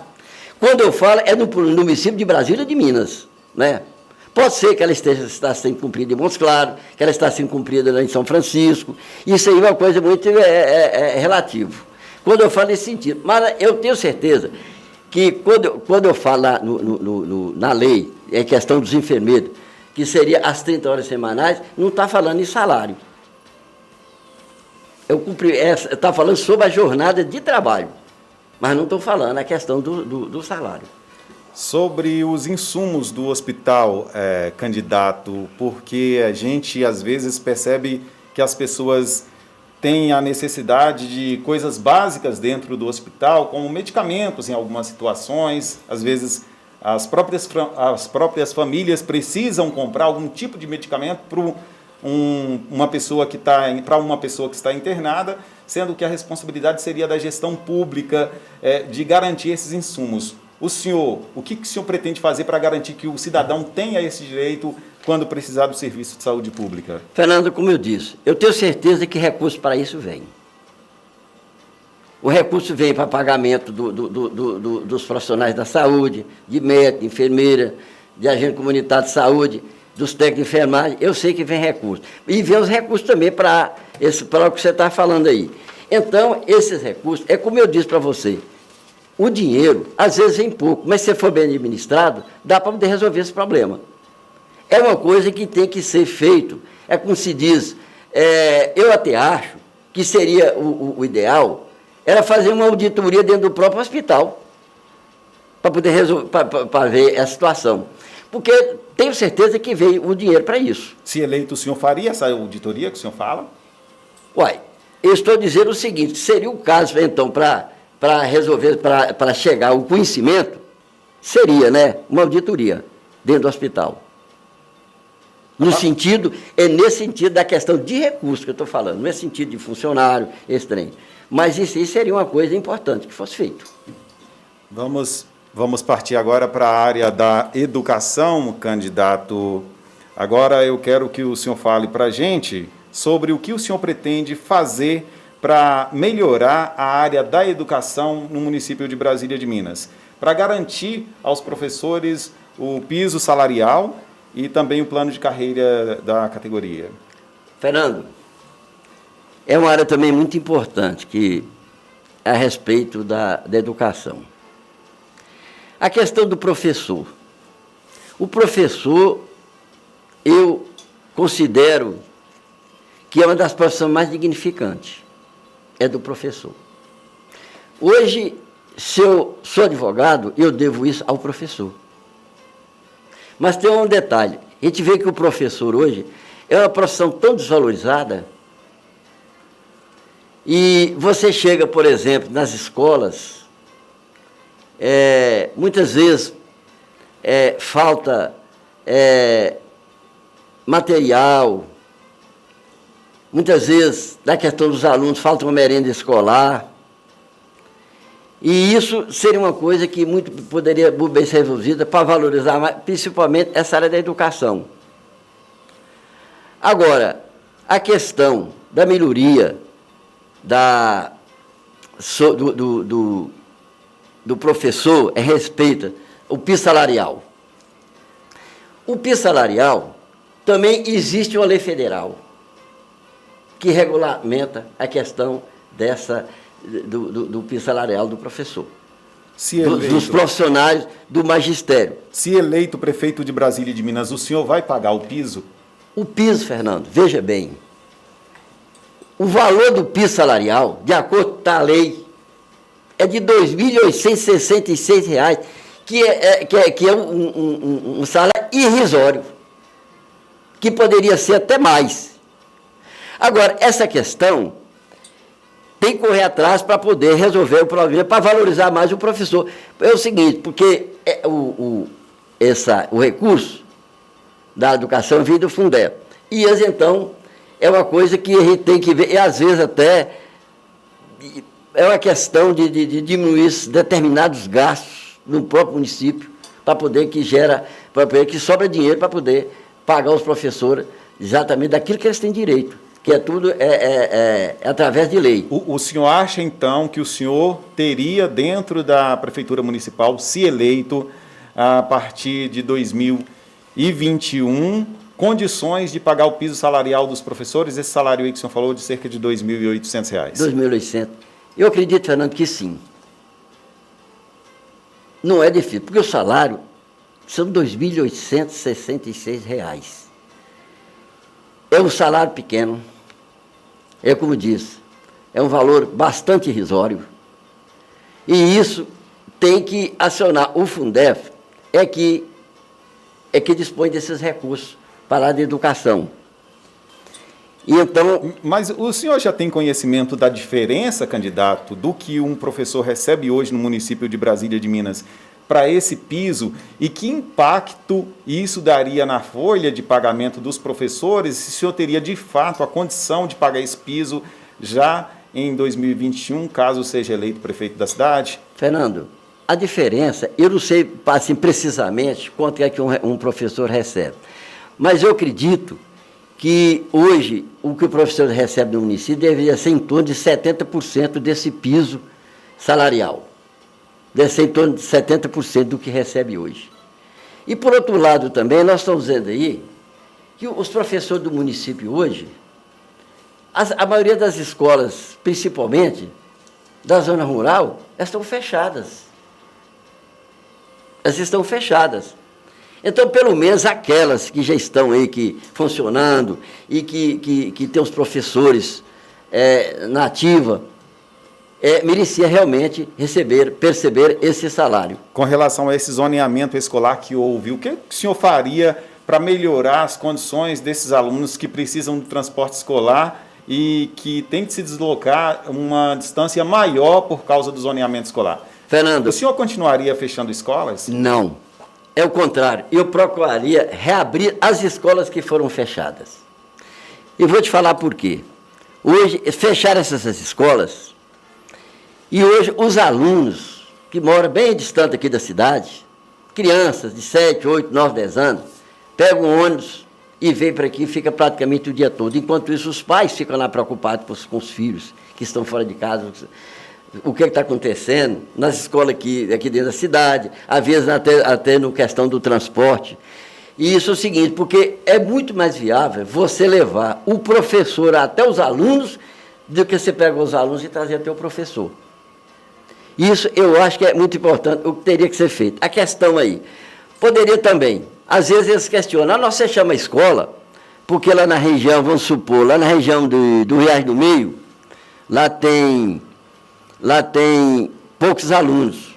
Quando eu falo, é no município de Brasília de Minas, né? Pode ser que ela está sendo cumprida em Montes Claros, que ela está sendo cumprida lá em São Francisco. Isso aí é uma coisa muito relativa. Quando eu falo nesse sentido. Mas eu tenho certeza que quando eu falo na lei, em questão dos enfermeiros, que seria as 30 horas semanais, não está falando em salário. Está falando sobre a jornada de trabalho, mas não estou falando a questão do salário. Sobre os insumos do hospital, candidato, porque a gente às vezes percebe que as pessoas têm a necessidade de coisas básicas dentro do hospital, como medicamentos em algumas situações, às vezes as próprias famílias precisam comprar algum tipo de medicamento uma pessoa que está internada, sendo que a responsabilidade seria da gestão pública de garantir esses insumos. O que o senhor pretende fazer para garantir que o cidadão tenha esse direito quando precisar do serviço de saúde pública? Fernando, como eu disse, eu tenho certeza que recurso para isso vem. O recurso vem para pagamento dos profissionais da saúde, de médico, de enfermeira, de agente comunitário de saúde, dos técnicos de enfermagem. Eu sei que vem recurso. E vem os recursos também para o que você está falando aí. Então, esses recursos, é como eu disse para você, o dinheiro, às vezes, vem pouco, mas se for bem administrado, dá para poder resolver esse problema. É uma coisa que tem que ser feito. É como se diz, eu até acho que seria o ideal, era fazer uma auditoria dentro do próprio hospital, para poder resolver, para ver a situação. Porque tenho certeza que veio o dinheiro para isso. Se eleito, o senhor faria essa auditoria que o senhor fala? Uai, eu estou dizendo o seguinte, seria o caso, então, para resolver, para chegar ao conhecimento, seria, né, uma auditoria dentro do hospital. Nesse sentido da questão de recursos que eu estou falando, não é sentido de funcionário, esse trem. Mas isso seria uma coisa importante que fosse feito. Vamos partir agora para a área da educação, candidato. Agora eu quero que o senhor fale para a gente sobre o que o senhor pretende fazer para melhorar a área da educação no município de Brasília de Minas, para garantir aos professores o piso salarial e também o plano de carreira da categoria. Fernando, é uma área também muito importante que é a respeito da educação. A questão do professor. O professor, eu considero que é uma das profissões mais dignificantes. É do professor. Hoje, se eu sou advogado, eu devo isso ao professor. Mas tem um detalhe. A gente vê que o professor hoje é uma profissão tão desvalorizada. E você chega, por exemplo, nas escolas, muitas vezes falta material, muitas vezes, da questão dos alunos, falta uma merenda escolar. E isso seria uma coisa que poderia bem ser resolvida para valorizar mais, principalmente essa área da educação. Agora, a questão da melhoria do professor respeita o piso salarial. O piso salarial também existe uma lei federal que regulamenta a questão do piso salarial do professor, dos profissionais do magistério. Se eleito prefeito de Brasília de Minas, o senhor vai pagar o piso? O piso, Fernando, veja bem, o valor do piso salarial, de acordo com a lei, é de R$ 2.866, que é um salário irrisório, que poderia ser até mais. Agora, essa questão tem que correr atrás para poder resolver o problema, para valorizar mais o professor. É o seguinte, porque o recurso da educação vem do Fundeb. E esse, então, é uma coisa que a gente tem que ver, e às vezes até é uma questão de diminuir determinados gastos no próprio município, para poder que sobra dinheiro para poder pagar os professores exatamente daquilo que eles têm direito, que é tudo através de lei. O senhor acha, então, que o senhor teria, dentro da Prefeitura Municipal, se eleito, a partir de 2021, condições de pagar o piso salarial dos professores, esse salário aí que o senhor falou de cerca de R$ 2.800? R$ 2.800. Eu acredito, Fernando, que sim. Não é difícil, porque o salário são R$ 2.866. É um salário pequeno, é como disse, é um valor bastante irrisório. E isso tem que acionar o Fundef, que dispõe desses recursos para a área de educação. E então, mas o senhor já tem conhecimento da diferença, candidato, do que um professor recebe hoje no município de Brasília de Minas para esse piso e que impacto isso daria na folha de pagamento dos professores, se o senhor teria de fato a condição de pagar esse piso já em 2021, caso seja eleito prefeito da cidade? Fernando, a diferença, eu não sei assim, precisamente quanto é que um professor recebe, mas eu acredito que hoje o que o professor recebe no município deveria ser em torno de 70% desse piso salarial. Deve ser em torno de 70% do que recebe hoje. E, por outro lado, também, nós estamos vendo aí que os professores do município hoje, a maioria das escolas, principalmente da zona rural, elas estão fechadas. Elas estão fechadas. Então, pelo menos aquelas que já estão aí funcionando e que tem os professores na ativa, merecia realmente perceber esse salário. Com relação a esse zoneamento escolar que houve, o que o senhor faria para melhorar as condições desses alunos que precisam do transporte escolar e que tem que se deslocar uma distância maior por causa do zoneamento escolar? Fernando, O senhor continuaria fechando escolas? não. É o contrário. Eu procuraria reabrir as escolas que foram fechadas. E vou te falar por quê. Hoje, fecharam essas escolas, e hoje os alunos que moram bem distante aqui da cidade, crianças de 7, 8, 9, 10 anos, pegam um ônibus e vêm para aqui e fica praticamente o dia todo. Enquanto isso, os pais ficam lá preocupados com os filhos que estão fora de casa, o que está acontecendo nas escolas aqui dentro da cidade, às vezes até no questão do transporte. E isso é o seguinte, porque é muito mais viável você levar o professor até os alunos do que você pegar os alunos e trazer até o professor. Isso eu acho que é muito importante, o que teria que ser feito. A questão aí, poderia também, às vezes eles questionam, nós fechamos a escola, porque lá na região, vamos supor, lá na região do Riacho do Meio, lá tem poucos alunos.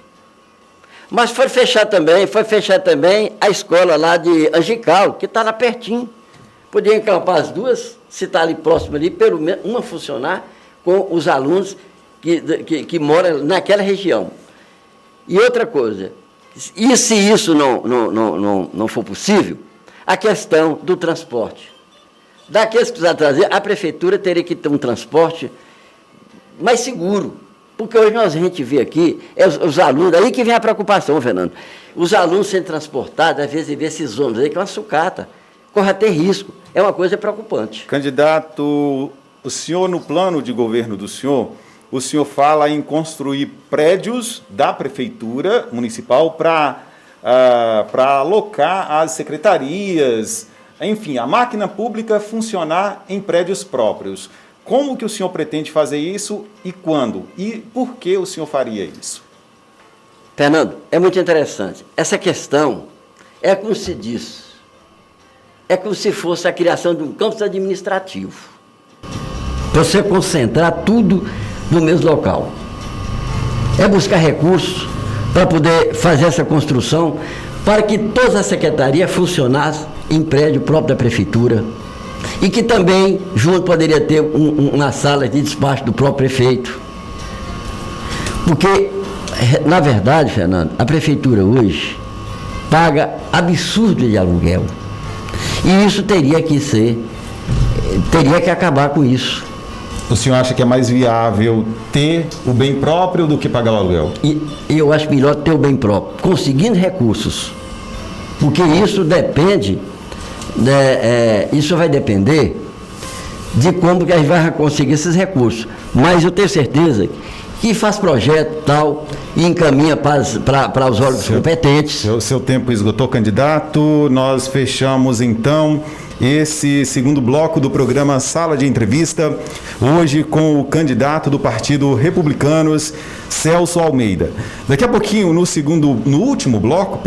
Mas foi fechar também a escola lá de Angical, que está lá pertinho. Podia encampar as duas, se está ali próximo ali, pelo menos uma funcionar com os alunos que moram naquela região. E outra coisa, e se isso não for possível, a questão do transporte. Daqueles que precisar trazer, a prefeitura teria que ter um transporte mais seguro. Porque hoje a gente vê aqui, os alunos, aí que vem a preocupação, Fernando. Os alunos sendo transportados, às vezes vê esses ônibus aí que é uma sucata, corre até risco. É uma coisa preocupante. Candidato, o senhor, no plano de governo do senhor, o senhor fala em construir prédios da prefeitura municipal para alocar as secretarias, enfim, a máquina pública funcionar em prédios próprios. Como que o senhor pretende fazer isso e quando? E por que o senhor faria isso? Fernando, é muito interessante. Essa questão é como se diz, é como se fosse a criação de um campus administrativo. Você concentrar tudo no mesmo local. É buscar recursos para poder fazer essa construção, para que todas as secretarias funcionassem em prédio próprio da prefeitura. E que também, junto, poderia ter uma sala de despacho do próprio prefeito. Porque, na verdade, Fernando, a prefeitura hoje paga absurdo de aluguel. E isso teria que acabar com isso. O senhor acha que é mais viável ter o bem próprio do que pagar o aluguel? E eu acho melhor ter o bem próprio, conseguindo recursos. Porque isso depende... isso vai depender de como que a gente vai conseguir esses recursos. Mas eu tenho certeza que faz projeto tal e encaminha para os órgãos competentes. Seu tempo esgotou, candidato. Nós fechamos, então, esse segundo bloco do programa Sala de Entrevista, hoje com o candidato do Partido Republicanos, Celso Almeida. Daqui a pouquinho, no último bloco,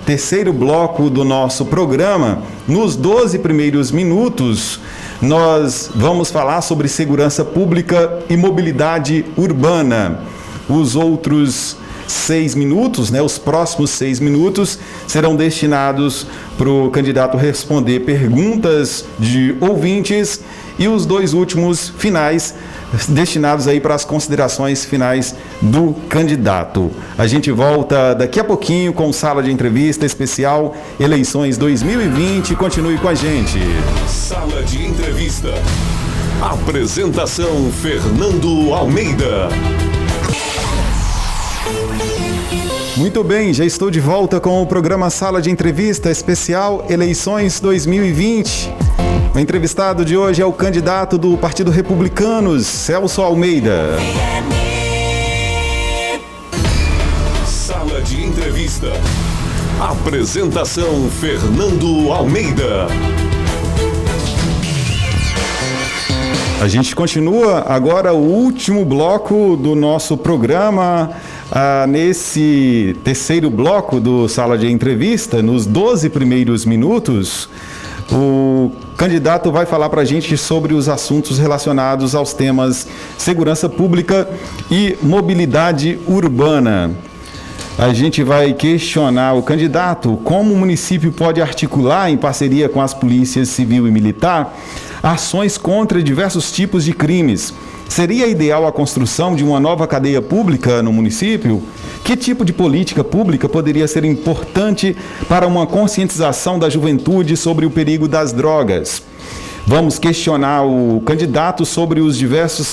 terceiro bloco do nosso programa, nos 12 primeiros minutos, nós vamos falar sobre segurança pública e mobilidade urbana. Os outros 6 minutos, os próximos 6 minutos, serão destinados para o candidato responder perguntas de ouvintes e os 2 últimos finais destinados aí para as considerações finais do candidato. A gente volta daqui a pouquinho com Sala de Entrevista Especial Eleições 2020. Continue com a gente. Sala de Entrevista. Apresentação Fernando Almeida. Muito bem, já estou de volta com o programa Sala de Entrevista Especial Eleições 2020. O entrevistado de hoje é o candidato do Partido Republicano, Celso Almeida. Sala de Entrevista. Apresentação Fernando Almeida. A gente continua agora o último bloco do nosso programa. Nesse terceiro bloco do Sala de Entrevista, nos 12 primeiros minutos, o candidato vai falar para a gente sobre os assuntos relacionados aos temas segurança pública e mobilidade urbana. A gente vai questionar o candidato como o município pode articular, em parceria com as polícias civil e militar, ações contra diversos tipos de crimes. Seria ideal a construção de uma nova cadeia pública no município? Que tipo de política pública poderia ser importante para uma conscientização da juventude sobre o perigo das drogas? Vamos questionar o candidato sobre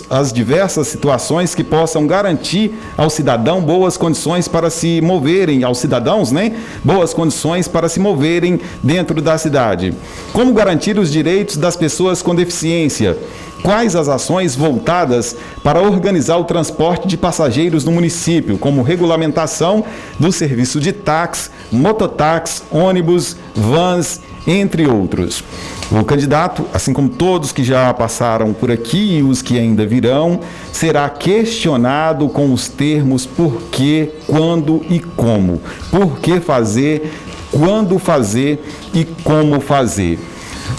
as diversas situações que possam garantir ao cidadão boas condições para se moverem, aos cidadãos, né? Boas condições para se moverem dentro da cidade. Como garantir os direitos das pessoas com deficiência? Quais as ações voltadas para organizar o transporte de passageiros no município, como regulamentação do serviço de táxi, mototáxi, ônibus, vans, entre outros. O candidato, assim como todos que já passaram por aqui e os que ainda virão, será questionado com os termos por que, quando e como. Por que fazer, quando fazer e como fazer.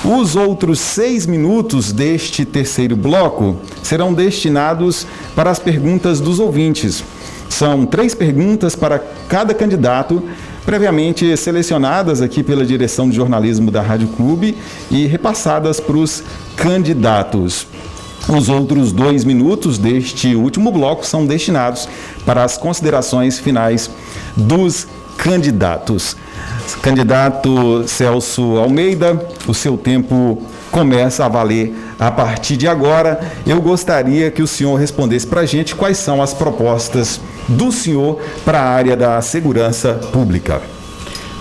Os outros 6 minutos deste terceiro bloco serão destinados para as perguntas dos ouvintes. São 3 perguntas para cada candidato, previamente selecionadas aqui pela direção de jornalismo da Rádio Clube e repassadas para os candidatos. Os outros 2 minutos deste último bloco são destinados para as considerações finais dos candidatos. Candidato Celso Almeida, o seu tempo começa a valer a partir de agora. Eu gostaria que o senhor respondesse para a gente quais são as propostas do senhor para a área da segurança pública.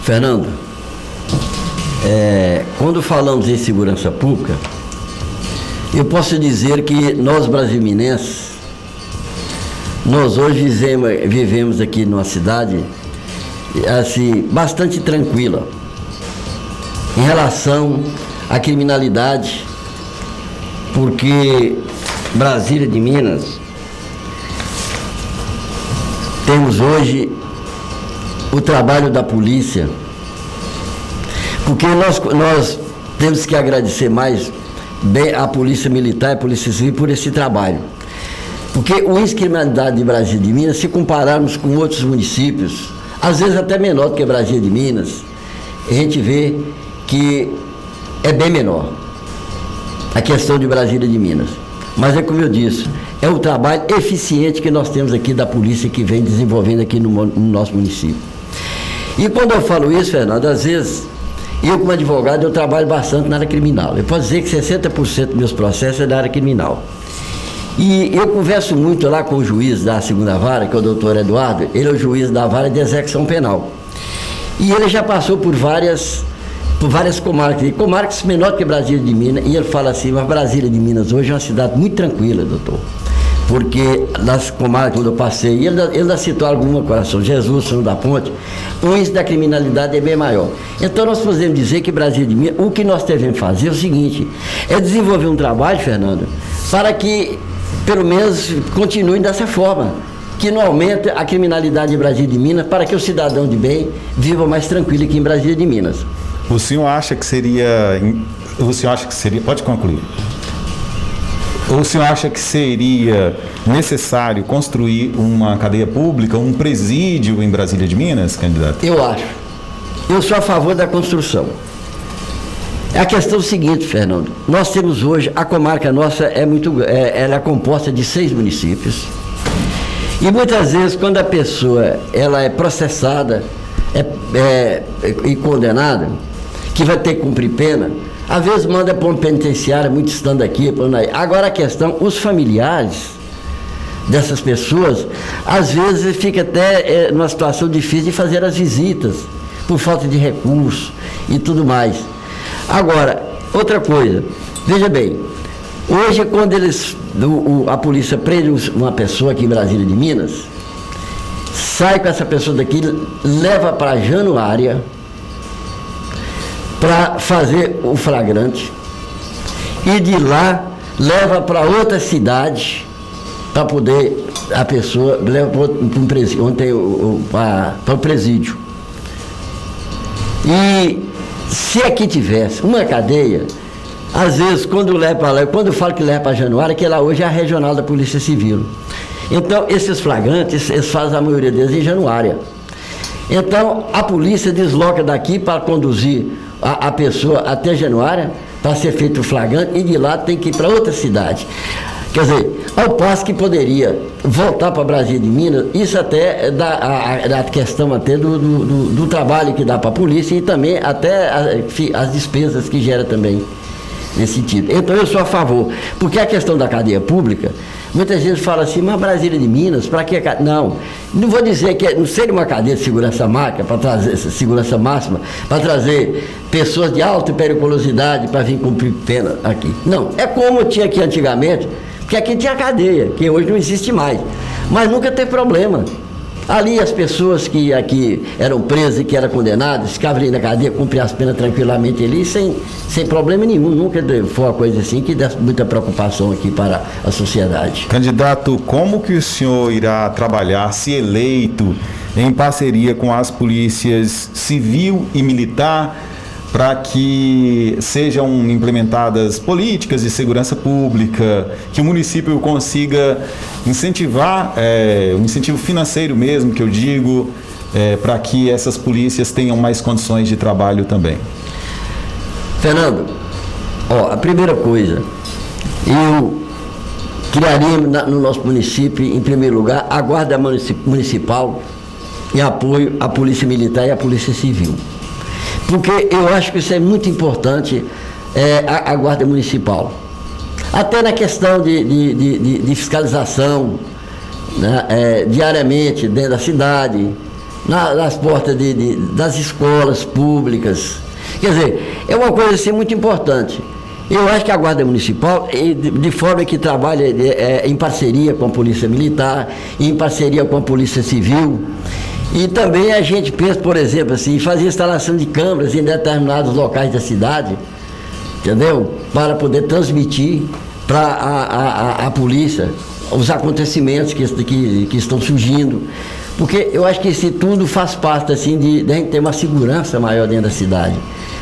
Fernando, quando falamos em segurança pública, eu posso dizer que nós brasileiros, nós hoje vivemos aqui numa cidade assim, bastante tranquila em relação à criminalidade, porque Brasília de Minas temos hoje o trabalho da polícia, porque nós temos que agradecer mais bem a Polícia Militar e a Polícia Civil por esse trabalho, porque o índice de criminalidade de Brasília de Minas, se compararmos com outros municípios, às vezes até menor do que Brasília de Minas, a gente vê que é bem menor a questão de Brasília de Minas. Mas é como eu disse, é o trabalho eficiente que nós temos aqui da polícia que vem desenvolvendo aqui no nosso município. E quando eu falo isso, Fernando, às vezes, eu como advogado, eu trabalho bastante na área criminal. Eu posso dizer que 60% dos meus processos é da área criminal. E eu converso muito lá com o juiz da segunda vara, que é o doutor Eduardo. Ele é o juiz da vara de execução penal. E ele já passou por várias comarcas, e comarcas menor que Brasília de Minas, e ele fala assim, mas Brasília de Minas hoje é uma cidade muito tranquila, doutor. Porque nas comarcas onde eu passei, ele ainda citou alguma coisa, Jesus, São da Ponte, o índice da criminalidade é bem maior. Então nós podemos dizer que Brasília de Minas, o que nós devemos fazer é o seguinte, é desenvolver um trabalho, Fernando, para que pelo menos continue dessa forma, que não aumente a criminalidade em Brasília de Minas, para que o cidadão de bem viva mais tranquilo aqui em Brasília de Minas. O senhor acha que seria... Pode concluir. O senhor acha que seria necessário construir uma cadeia pública, um presídio em Brasília de Minas, candidato? Eu acho. Eu sou a favor da construção. É a questão seguinte, Fernando. Nós temos hoje, a comarca nossa ela é composta de 6 municípios. E muitas vezes, quando a pessoa ela é processada e condenada, que vai ter que cumprir pena, às vezes manda para uma penitenciária muito distante daqui, para aí. Agora a questão, os familiares dessas pessoas, às vezes fica até numa situação difícil de fazer as visitas, por falta de recursos e tudo mais. Agora, outra coisa, veja bem, hoje quando a polícia prende uma pessoa aqui em Brasília de Minas, sai com essa pessoa daqui, leva para Januária para fazer o flagrante e de lá leva para outra cidade para poder a pessoa leva para um presídio, onde tem para o presídio. E se aqui tivesse uma cadeia, às vezes quando leva para lá, quando eu falo que leva para Januária, que lá hoje é a regional da Polícia Civil. Então esses flagrantes, eles fazem a maioria deles em Januária. Então a polícia desloca daqui para conduzir a pessoa até Januária, para ser feito o flagrante, e de lá tem que ir para outra cidade. Quer dizer, ao passo que poderia voltar para Brasília de Minas, isso até da questão até do trabalho que dá para a polícia e também até as despesas que gera também nesse sentido. Então eu sou a favor, porque a questão da cadeia pública, muitas vezes fala assim, mas Brasília de Minas, para que não vou dizer que não seria uma cadeia de segurança máxima, para trazer segurança máxima, para trazer pessoas de alta periculosidade para vir cumprir pena aqui. Não, é como tinha aqui antigamente, porque aqui tinha cadeia, que hoje não existe mais, mas nunca teve problema. Ali as pessoas que aqui eram presas e que eram condenadas, ficavam ali na cadeia, cumpriam as penas tranquilamente ali, sem problema nenhum. Nunca foi uma coisa assim que desse muita preocupação aqui para a sociedade. Candidato, como que o senhor irá trabalhar, se eleito, em parceria com as polícias civil e militar, para que sejam implementadas políticas de segurança pública, que o município consiga incentivar, um incentivo financeiro mesmo, que eu digo, para que essas polícias tenham mais condições de trabalho também? Fernando, a primeira coisa, eu criaria no nosso município, em primeiro lugar, a Guarda Municipal em apoio à Polícia Militar e à Polícia Civil. Porque eu acho que isso é muito importante, a Guarda Municipal. Até na questão de fiscalização, né, diariamente dentro da cidade, nas portas das escolas públicas. Quer dizer, é uma coisa assim muito importante. Eu acho que a Guarda Municipal, de forma que trabalha em parceria com a Polícia Militar, em parceria com a Polícia Civil. E também a gente pensa, por exemplo, assim, fazer instalação de câmeras em determinados locais da cidade, entendeu? Para poder transmitir para a polícia os acontecimentos que estão surgindo. Porque eu acho que isso tudo faz parte, assim, de a gente ter uma segurança maior dentro da cidade,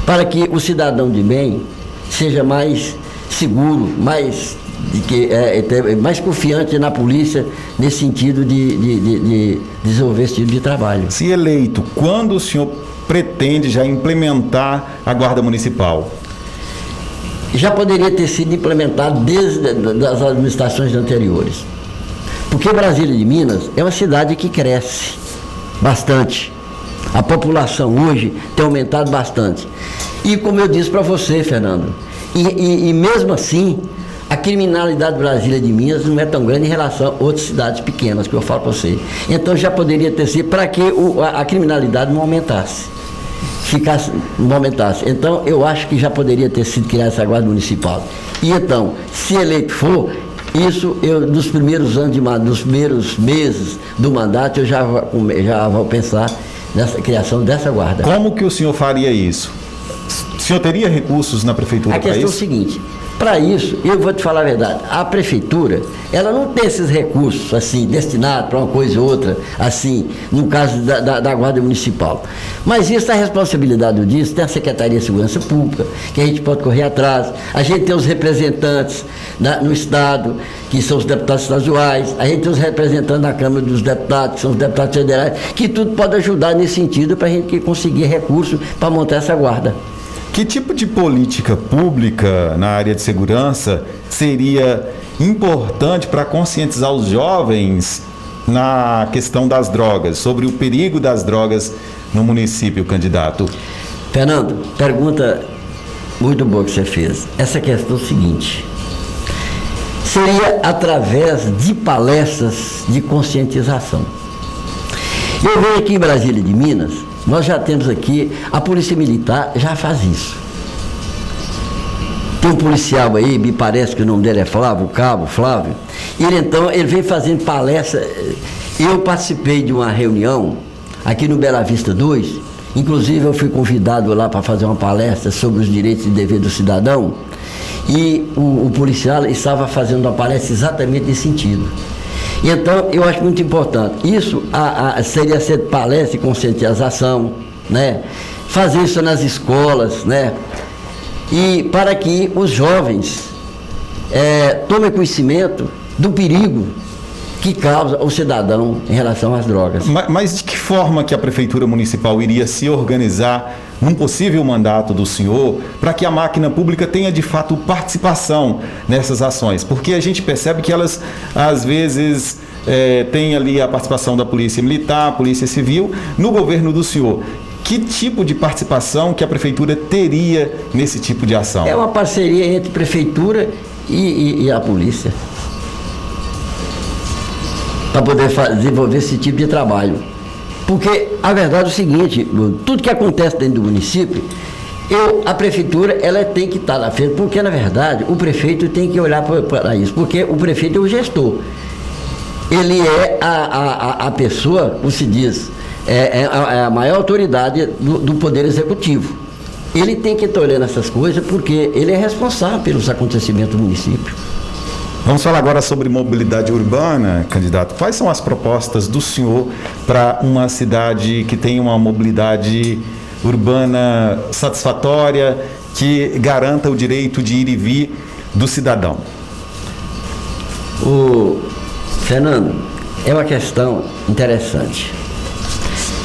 para que o cidadão de bem seja mais seguro, mais confiante na polícia, nesse sentido de desenvolver esse tipo de trabalho. Se eleito, quando o senhor pretende já implementar a Guarda Municipal? Já poderia ter sido implementado desde as administrações anteriores. Porque Brasília de Minas é uma cidade que cresce bastante. A população hoje tem aumentado bastante. E como eu disse para você, Fernando, e mesmo assim, a criminalidade de Brasília de Minas não é tão grande em relação a outras cidades pequenas, que eu falo para você. Então já poderia ter sido para que a criminalidade não aumentasse. Não aumentasse. Então eu acho que já poderia ter sido criada essa Guarda Municipal. E então, se eleito for, isso nos primeiros anos, nos primeiros meses do mandato, eu já vou pensar nessa criação dessa guarda. Como que o senhor faria isso? O senhor teria recursos na prefeitura para isso? A questão é o seguinte, para isso, eu vou te falar a verdade, a prefeitura, ela não tem esses recursos, assim, destinados para uma coisa ou outra, assim, no caso da Guarda Municipal. Mas isso, a responsabilidade disso, tem a Secretaria de Segurança Pública, que a gente pode correr atrás, a gente tem os representantes no Estado, que são os deputados estaduais, a gente tem os representantes na Câmara dos Deputados, que são os deputados federais, que tudo pode ajudar nesse sentido para a gente conseguir recursos para montar essa guarda. Que tipo de política pública na área de segurança seria importante para conscientizar os jovens na questão das drogas, sobre o perigo das drogas no município, candidato? Fernando, pergunta muito boa que você fez. Essa questão é o seguinte: seria através de palestras de conscientização. Eu venho aqui em Brasília de Minas, nós já temos aqui, a Polícia Militar já faz isso. Tem um policial aí, me parece que o nome dele é Flávio, o cabo Flávio, ele vem fazendo palestra. Eu participei de uma reunião aqui no Bela Vista 2, inclusive eu fui convidado lá para fazer uma palestra sobre os direitos e deveres do cidadão, e o policial estava fazendo uma palestra exatamente nesse sentido. Então, eu acho muito importante. Isso seria ser palestra de conscientização, né? Fazer isso nas escolas, né? E para que os jovens tomem conhecimento do perigo que causa o cidadão em relação às drogas. Mas de que forma que a Prefeitura Municipal iria se organizar num possível mandato do senhor para que a máquina pública tenha de fato participação nessas ações? Porque a gente percebe que elas, às vezes, têm ali a participação da Polícia Militar, Polícia Civil. No governo do senhor, que tipo de participação que a Prefeitura teria nesse tipo de ação? É uma parceria entre Prefeitura e a Polícia, para poder desenvolver esse tipo de trabalho. Porque a verdade é o seguinte: tudo que acontece dentro do município, a Prefeitura ela tem que estar na frente, porque na verdade o prefeito tem que olhar para isso, porque o prefeito é o gestor. Ele é a pessoa, como se diz, é a maior autoridade do Poder Executivo. Ele tem que estar olhando essas coisas, porque ele é responsável pelos acontecimentos do município. Vamos falar agora sobre mobilidade urbana, candidato. Quais são as propostas do senhor para uma cidade que tenha uma mobilidade urbana satisfatória, que garanta o direito de ir e vir do cidadão? Fernando, é uma questão interessante.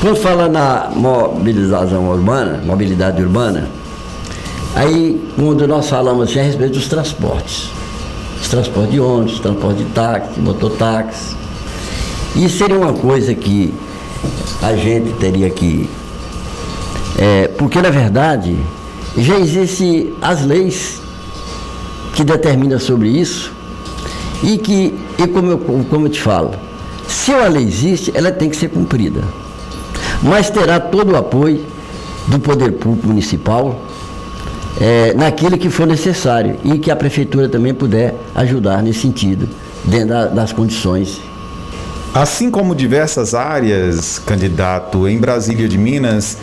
Quando fala na mobilização urbana, mobilidade urbana, aí quando nós falamos assim, a respeito dos transportes. Transporte de ônibus, transporte de táxi, mototáxi. E seria uma coisa que a gente teria que... porque, na verdade, já existem as leis que determinam sobre isso e como eu te falo, se a lei existe, ela tem que ser cumprida. Mas terá todo o apoio do Poder Público Municipal, naquilo que for necessário, e que a Prefeitura também puder ajudar nesse sentido, dentro das condições. Assim como diversas áreas, candidato, em Brasília de Minas,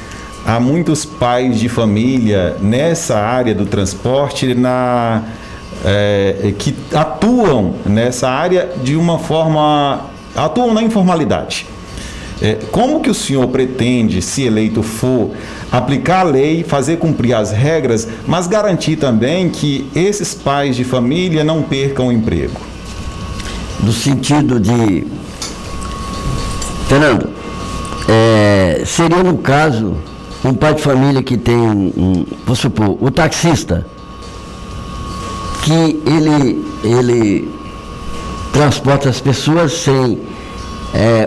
há muitos pais de família nessa área do transporte que atuam nessa área de uma forma... atuam na informalidade. Como que o senhor pretende, se eleito for, aplicar a lei, fazer cumprir as regras, mas garantir também que esses pais de família não percam o emprego? No sentido de... Fernando, seria no caso um pai de família que tem, vamos supor, o taxista, que ele transporta as pessoas sem...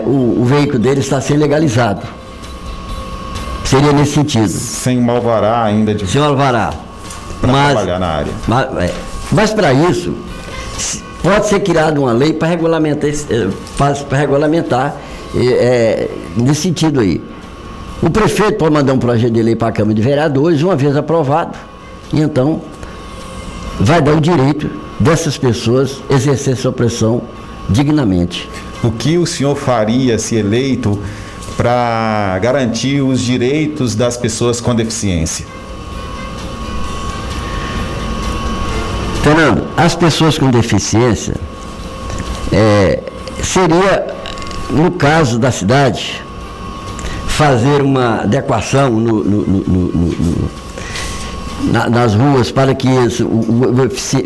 o veículo dele está sendo legalizado. Seria nesse sentido. Sem um alvará ainda de... Sem alvará. Para trabalhar na área. Mas para isso, pode ser criada uma lei para regulamentar nesse sentido aí. O prefeito pode mandar um projeto de lei para a Câmara de Vereadores, uma vez aprovado, e então vai dar o direito dessas pessoas exercer sua pressão dignamente. O que o senhor faria, se eleito, para garantir os direitos das pessoas com deficiência? Fernando, as pessoas com deficiência, seria, no caso da cidade, fazer uma adequação nas ruas para que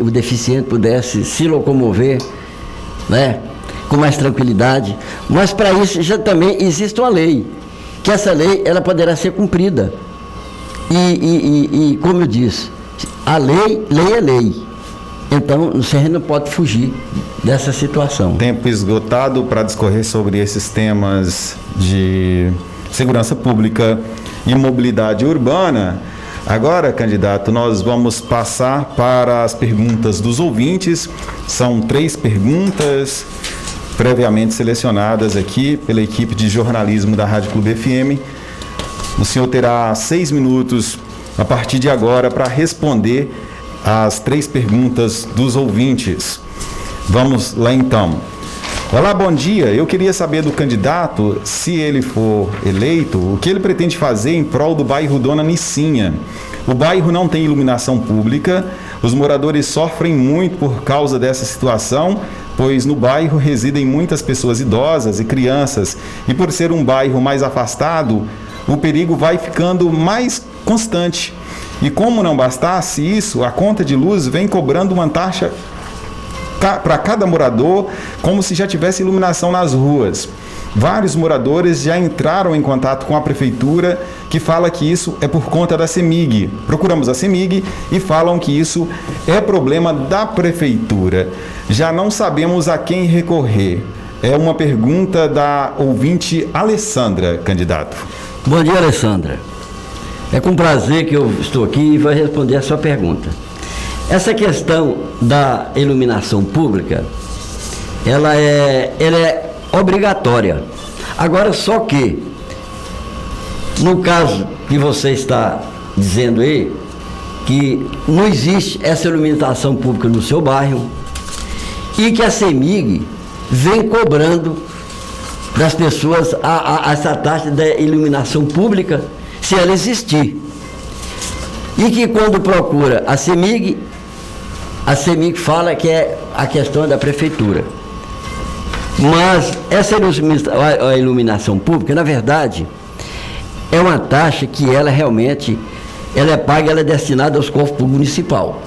o deficiente pudesse se locomover, né, com mais tranquilidade. Mas para isso já também existe uma lei, que essa lei ela poderá ser cumprida. E como eu disse, a lei é lei. Então, você não pode fugir dessa situação. Tempo esgotado para discorrer sobre esses temas de segurança pública e mobilidade urbana. Agora, candidato, nós vamos passar para as perguntas dos ouvintes. São 3 perguntas previamente selecionadas aqui pela equipe de jornalismo da Rádio Clube FM. O senhor terá 6 minutos a partir de agora para responder as 3 perguntas dos ouvintes. Vamos lá então. Olá, bom dia. Eu queria saber do candidato, se ele for eleito, o que ele pretende fazer em prol do bairro Dona Nicinha. O bairro não tem iluminação pública, os moradores sofrem muito por causa dessa situação, pois no bairro residem muitas pessoas idosas e crianças, e por ser um bairro mais afastado, o perigo vai ficando mais constante. E como não bastasse isso, a conta de luz vem cobrando uma taxa para cada morador, como se já tivesse iluminação nas ruas. Vários moradores já entraram em contato com a prefeitura, que fala que isso é por conta da CEMIG. Procuramos a CEMIG e falam que isso é problema da prefeitura. Já não sabemos a quem recorrer. É uma pergunta da ouvinte Alessandra, candidato. Bom dia, Alessandra. É com prazer que eu estou aqui e vou responder a sua pergunta. Essa questão da iluminação pública, ela é obrigatória. Agora, só que, no caso que você está dizendo aí, que não existe essa iluminação pública no seu bairro e que a CEMIG vem cobrando das pessoas essa taxa da iluminação pública, se ela existir. E que quando procura a CEMIG fala que é a questão da prefeitura. Mas essa iluminação pública, na verdade, é uma taxa que ela realmente é paga, ela é destinada aos cofres municipal.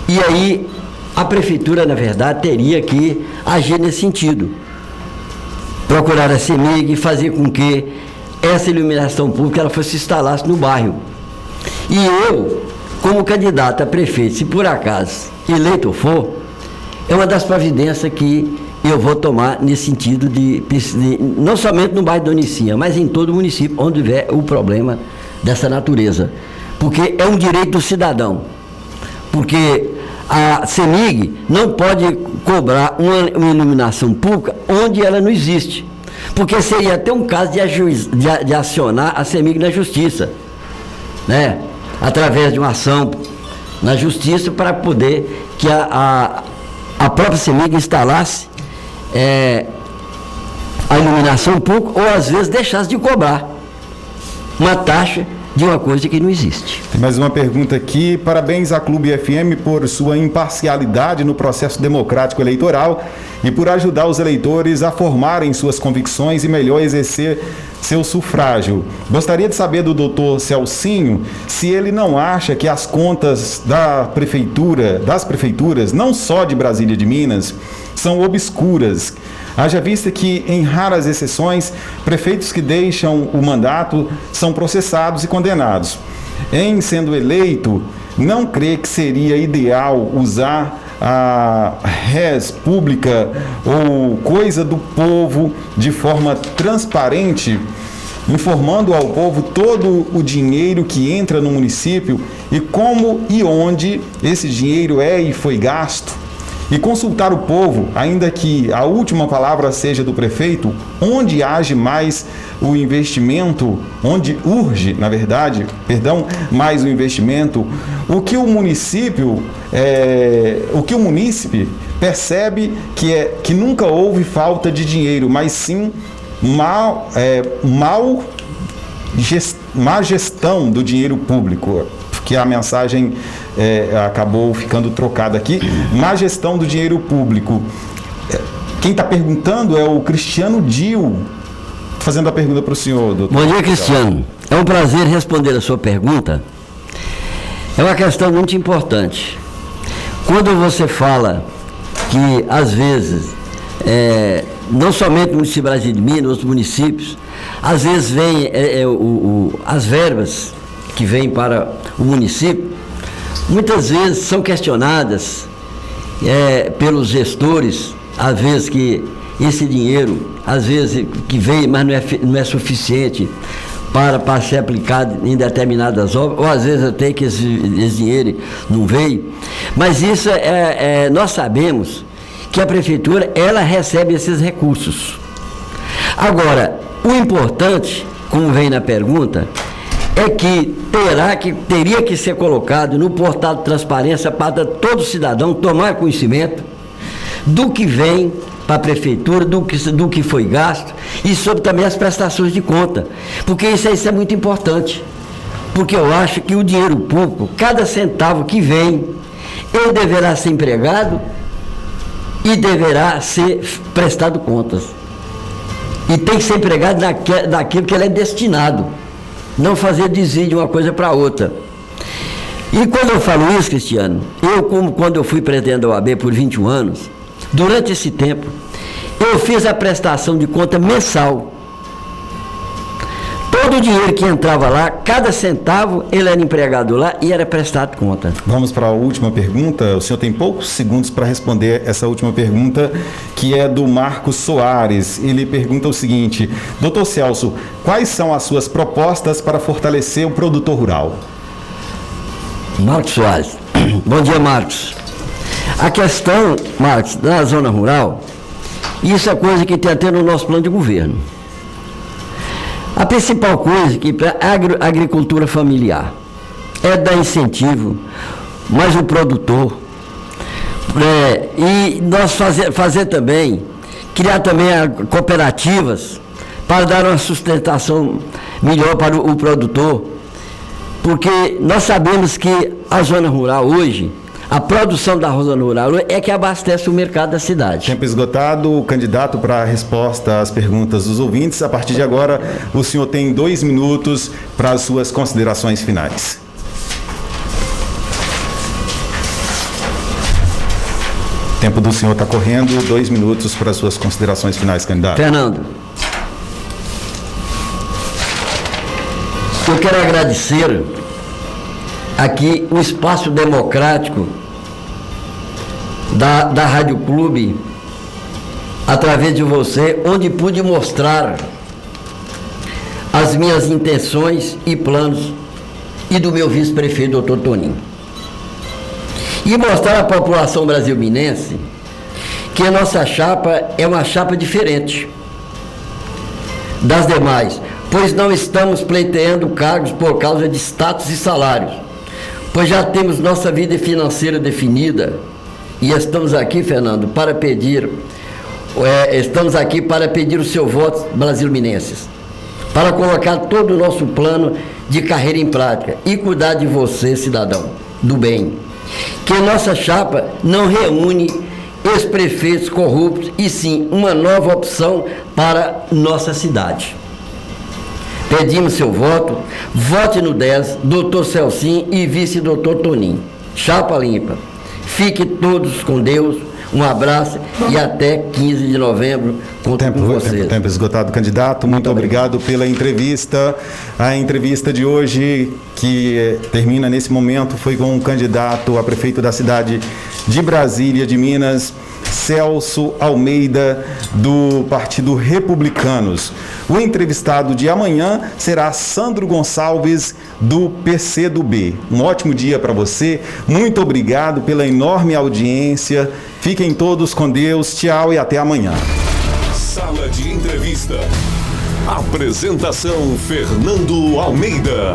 E aí a prefeitura, na verdade, teria que agir nesse sentido. Procurar a CEMIG e fazer com que essa iluminação pública ela fosse instalar-se no bairro. E eu, como candidato a prefeito, se por acaso eleito for, é uma das providências que eu vou tomar nesse sentido de não somente no bairro de Dona Nicinha, mas em todo o município onde houver o problema dessa natureza. Porque é um direito do cidadão. Porque a CEMIG não pode cobrar uma iluminação pública onde ela não existe. Porque seria até um caso de acionar a CEMIG na justiça, né? Através de uma ação na justiça para poder que a própria CEMIG instalasse a iluminação pública ou às vezes deixasse de cobrar uma taxa de uma coisa que não existe. Tem mais uma pergunta aqui. Parabéns à Clube FM por sua imparcialidade no processo democrático eleitoral e por ajudar os eleitores a formarem suas convicções e melhor exercer seu sufrágio. Gostaria de saber do doutor Celcinho se ele não acha que as contas das prefeituras, não só de Brasília e de Minas, são obscuras. Haja vista que, em raras exceções, prefeitos que deixam o mandato são processados e condenados. Em sendo eleito, não crê que seria ideal usar a res pública ou coisa do povo de forma transparente, informando ao povo todo o dinheiro que entra no município e como e onde esse dinheiro é e foi gasto? E consultar o povo, ainda que a última palavra seja do prefeito, onde age mais o investimento, onde urge, na verdade, mais o investimento, o que o município percebe que nunca houve falta de dinheiro, mas sim má gestão do dinheiro público. Que a mensagem acabou ficando trocada aqui. Má gestão do dinheiro público. Quem está perguntando é o Cristiano Dil, fazendo a pergunta para o senhor, doutor. Bom dia, Cristiano. É um prazer responder a sua pergunta. É uma questão muito importante. Quando você fala que, às vezes, não somente no município de Brasília de Minas, outros municípios, às vezes vem as verbas que vêm para o município, muitas vezes são questionadas pelos gestores, às vezes que esse dinheiro, às vezes que vem, mas não é suficiente para ser aplicado em determinadas obras, ou às vezes até que esse dinheiro não veio. Mas isso nós sabemos que a prefeitura, ela recebe esses recursos. Agora, o importante, como vem na pergunta, é que teria que ser colocado no portal de transparência para todo cidadão tomar conhecimento do que vem para a prefeitura, do que foi gasto e sobre também as prestações de conta, porque isso é muito importante, porque eu acho que o dinheiro público, cada centavo que vem, ele deverá ser empregado e deverá ser prestado contas, e tem que ser empregado naquilo que ele é destinado, não fazer desvio de uma coisa para outra. E quando eu falo isso, Cristiano, quando eu fui presidente da OAB por 21 anos, durante esse tempo, eu fiz a prestação de conta mensal. Todo o dinheiro que entrava lá, cada centavo, ele era empregado lá e era prestado conta. Vamos para a última pergunta. O senhor tem poucos segundos para responder essa última pergunta, que é do Marcos Soares. Ele pergunta o seguinte: Dr. Celso, quais são as suas propostas para fortalecer o produtor rural? Marcos Soares. Bom dia, Marcos. A questão, Marcos, da zona rural, isso é coisa que tem até no nosso plano de governo. A principal coisa que para a agricultura familiar é dar incentivo, mais o produtor, e nós fazer também, criar também cooperativas para dar uma sustentação melhor para o produtor, porque nós sabemos que a zona rural hoje, a produção da zona rural é que abastece o mercado da cidade. Tempo esgotado. O candidato para a resposta às perguntas dos ouvintes. A partir de agora, o senhor tem 2 minutos para as suas considerações finais. O tempo do senhor está correndo. 2 minutos para as suas considerações finais, candidato. Fernando, eu quero agradecer aqui o espaço democrático da Rádio Clube, através de você, onde pude mostrar as minhas intenções e planos, e do meu vice-prefeito, doutor Toninho. E mostrar à população brasiliense que a nossa chapa é uma chapa diferente das demais, pois não estamos pleiteando cargos por causa de status e salários, pois já temos nossa vida financeira definida e estamos aqui, Fernando, para pedir o seu voto, brasilienses, para colocar todo o nosso plano de carreira em prática e cuidar de você, cidadão do bem, que nossa chapa não reúne ex-prefeitos corruptos e sim uma nova opção para nossa cidade. Pedimos seu voto, vote no 10, doutor Celcinho e vice-doutor Toninho. Chapa limpa. Fiquem todos com Deus, um abraço e até 15 de novembro com vocês. Tempo esgotado, candidato. Muito obrigado pela entrevista. A entrevista de hoje, que termina nesse momento, foi com o candidato a prefeito da cidade de Brasília, de Minas, Celso Almeida, do Partido Republicanos. O entrevistado de amanhã será Sandro Gonçalves, do PCdoB. Um ótimo dia para você. Muito obrigado pela enorme audiência. Fiquem todos com Deus. Tchau e até amanhã. Sala de entrevista. Apresentação Fernando Almeida.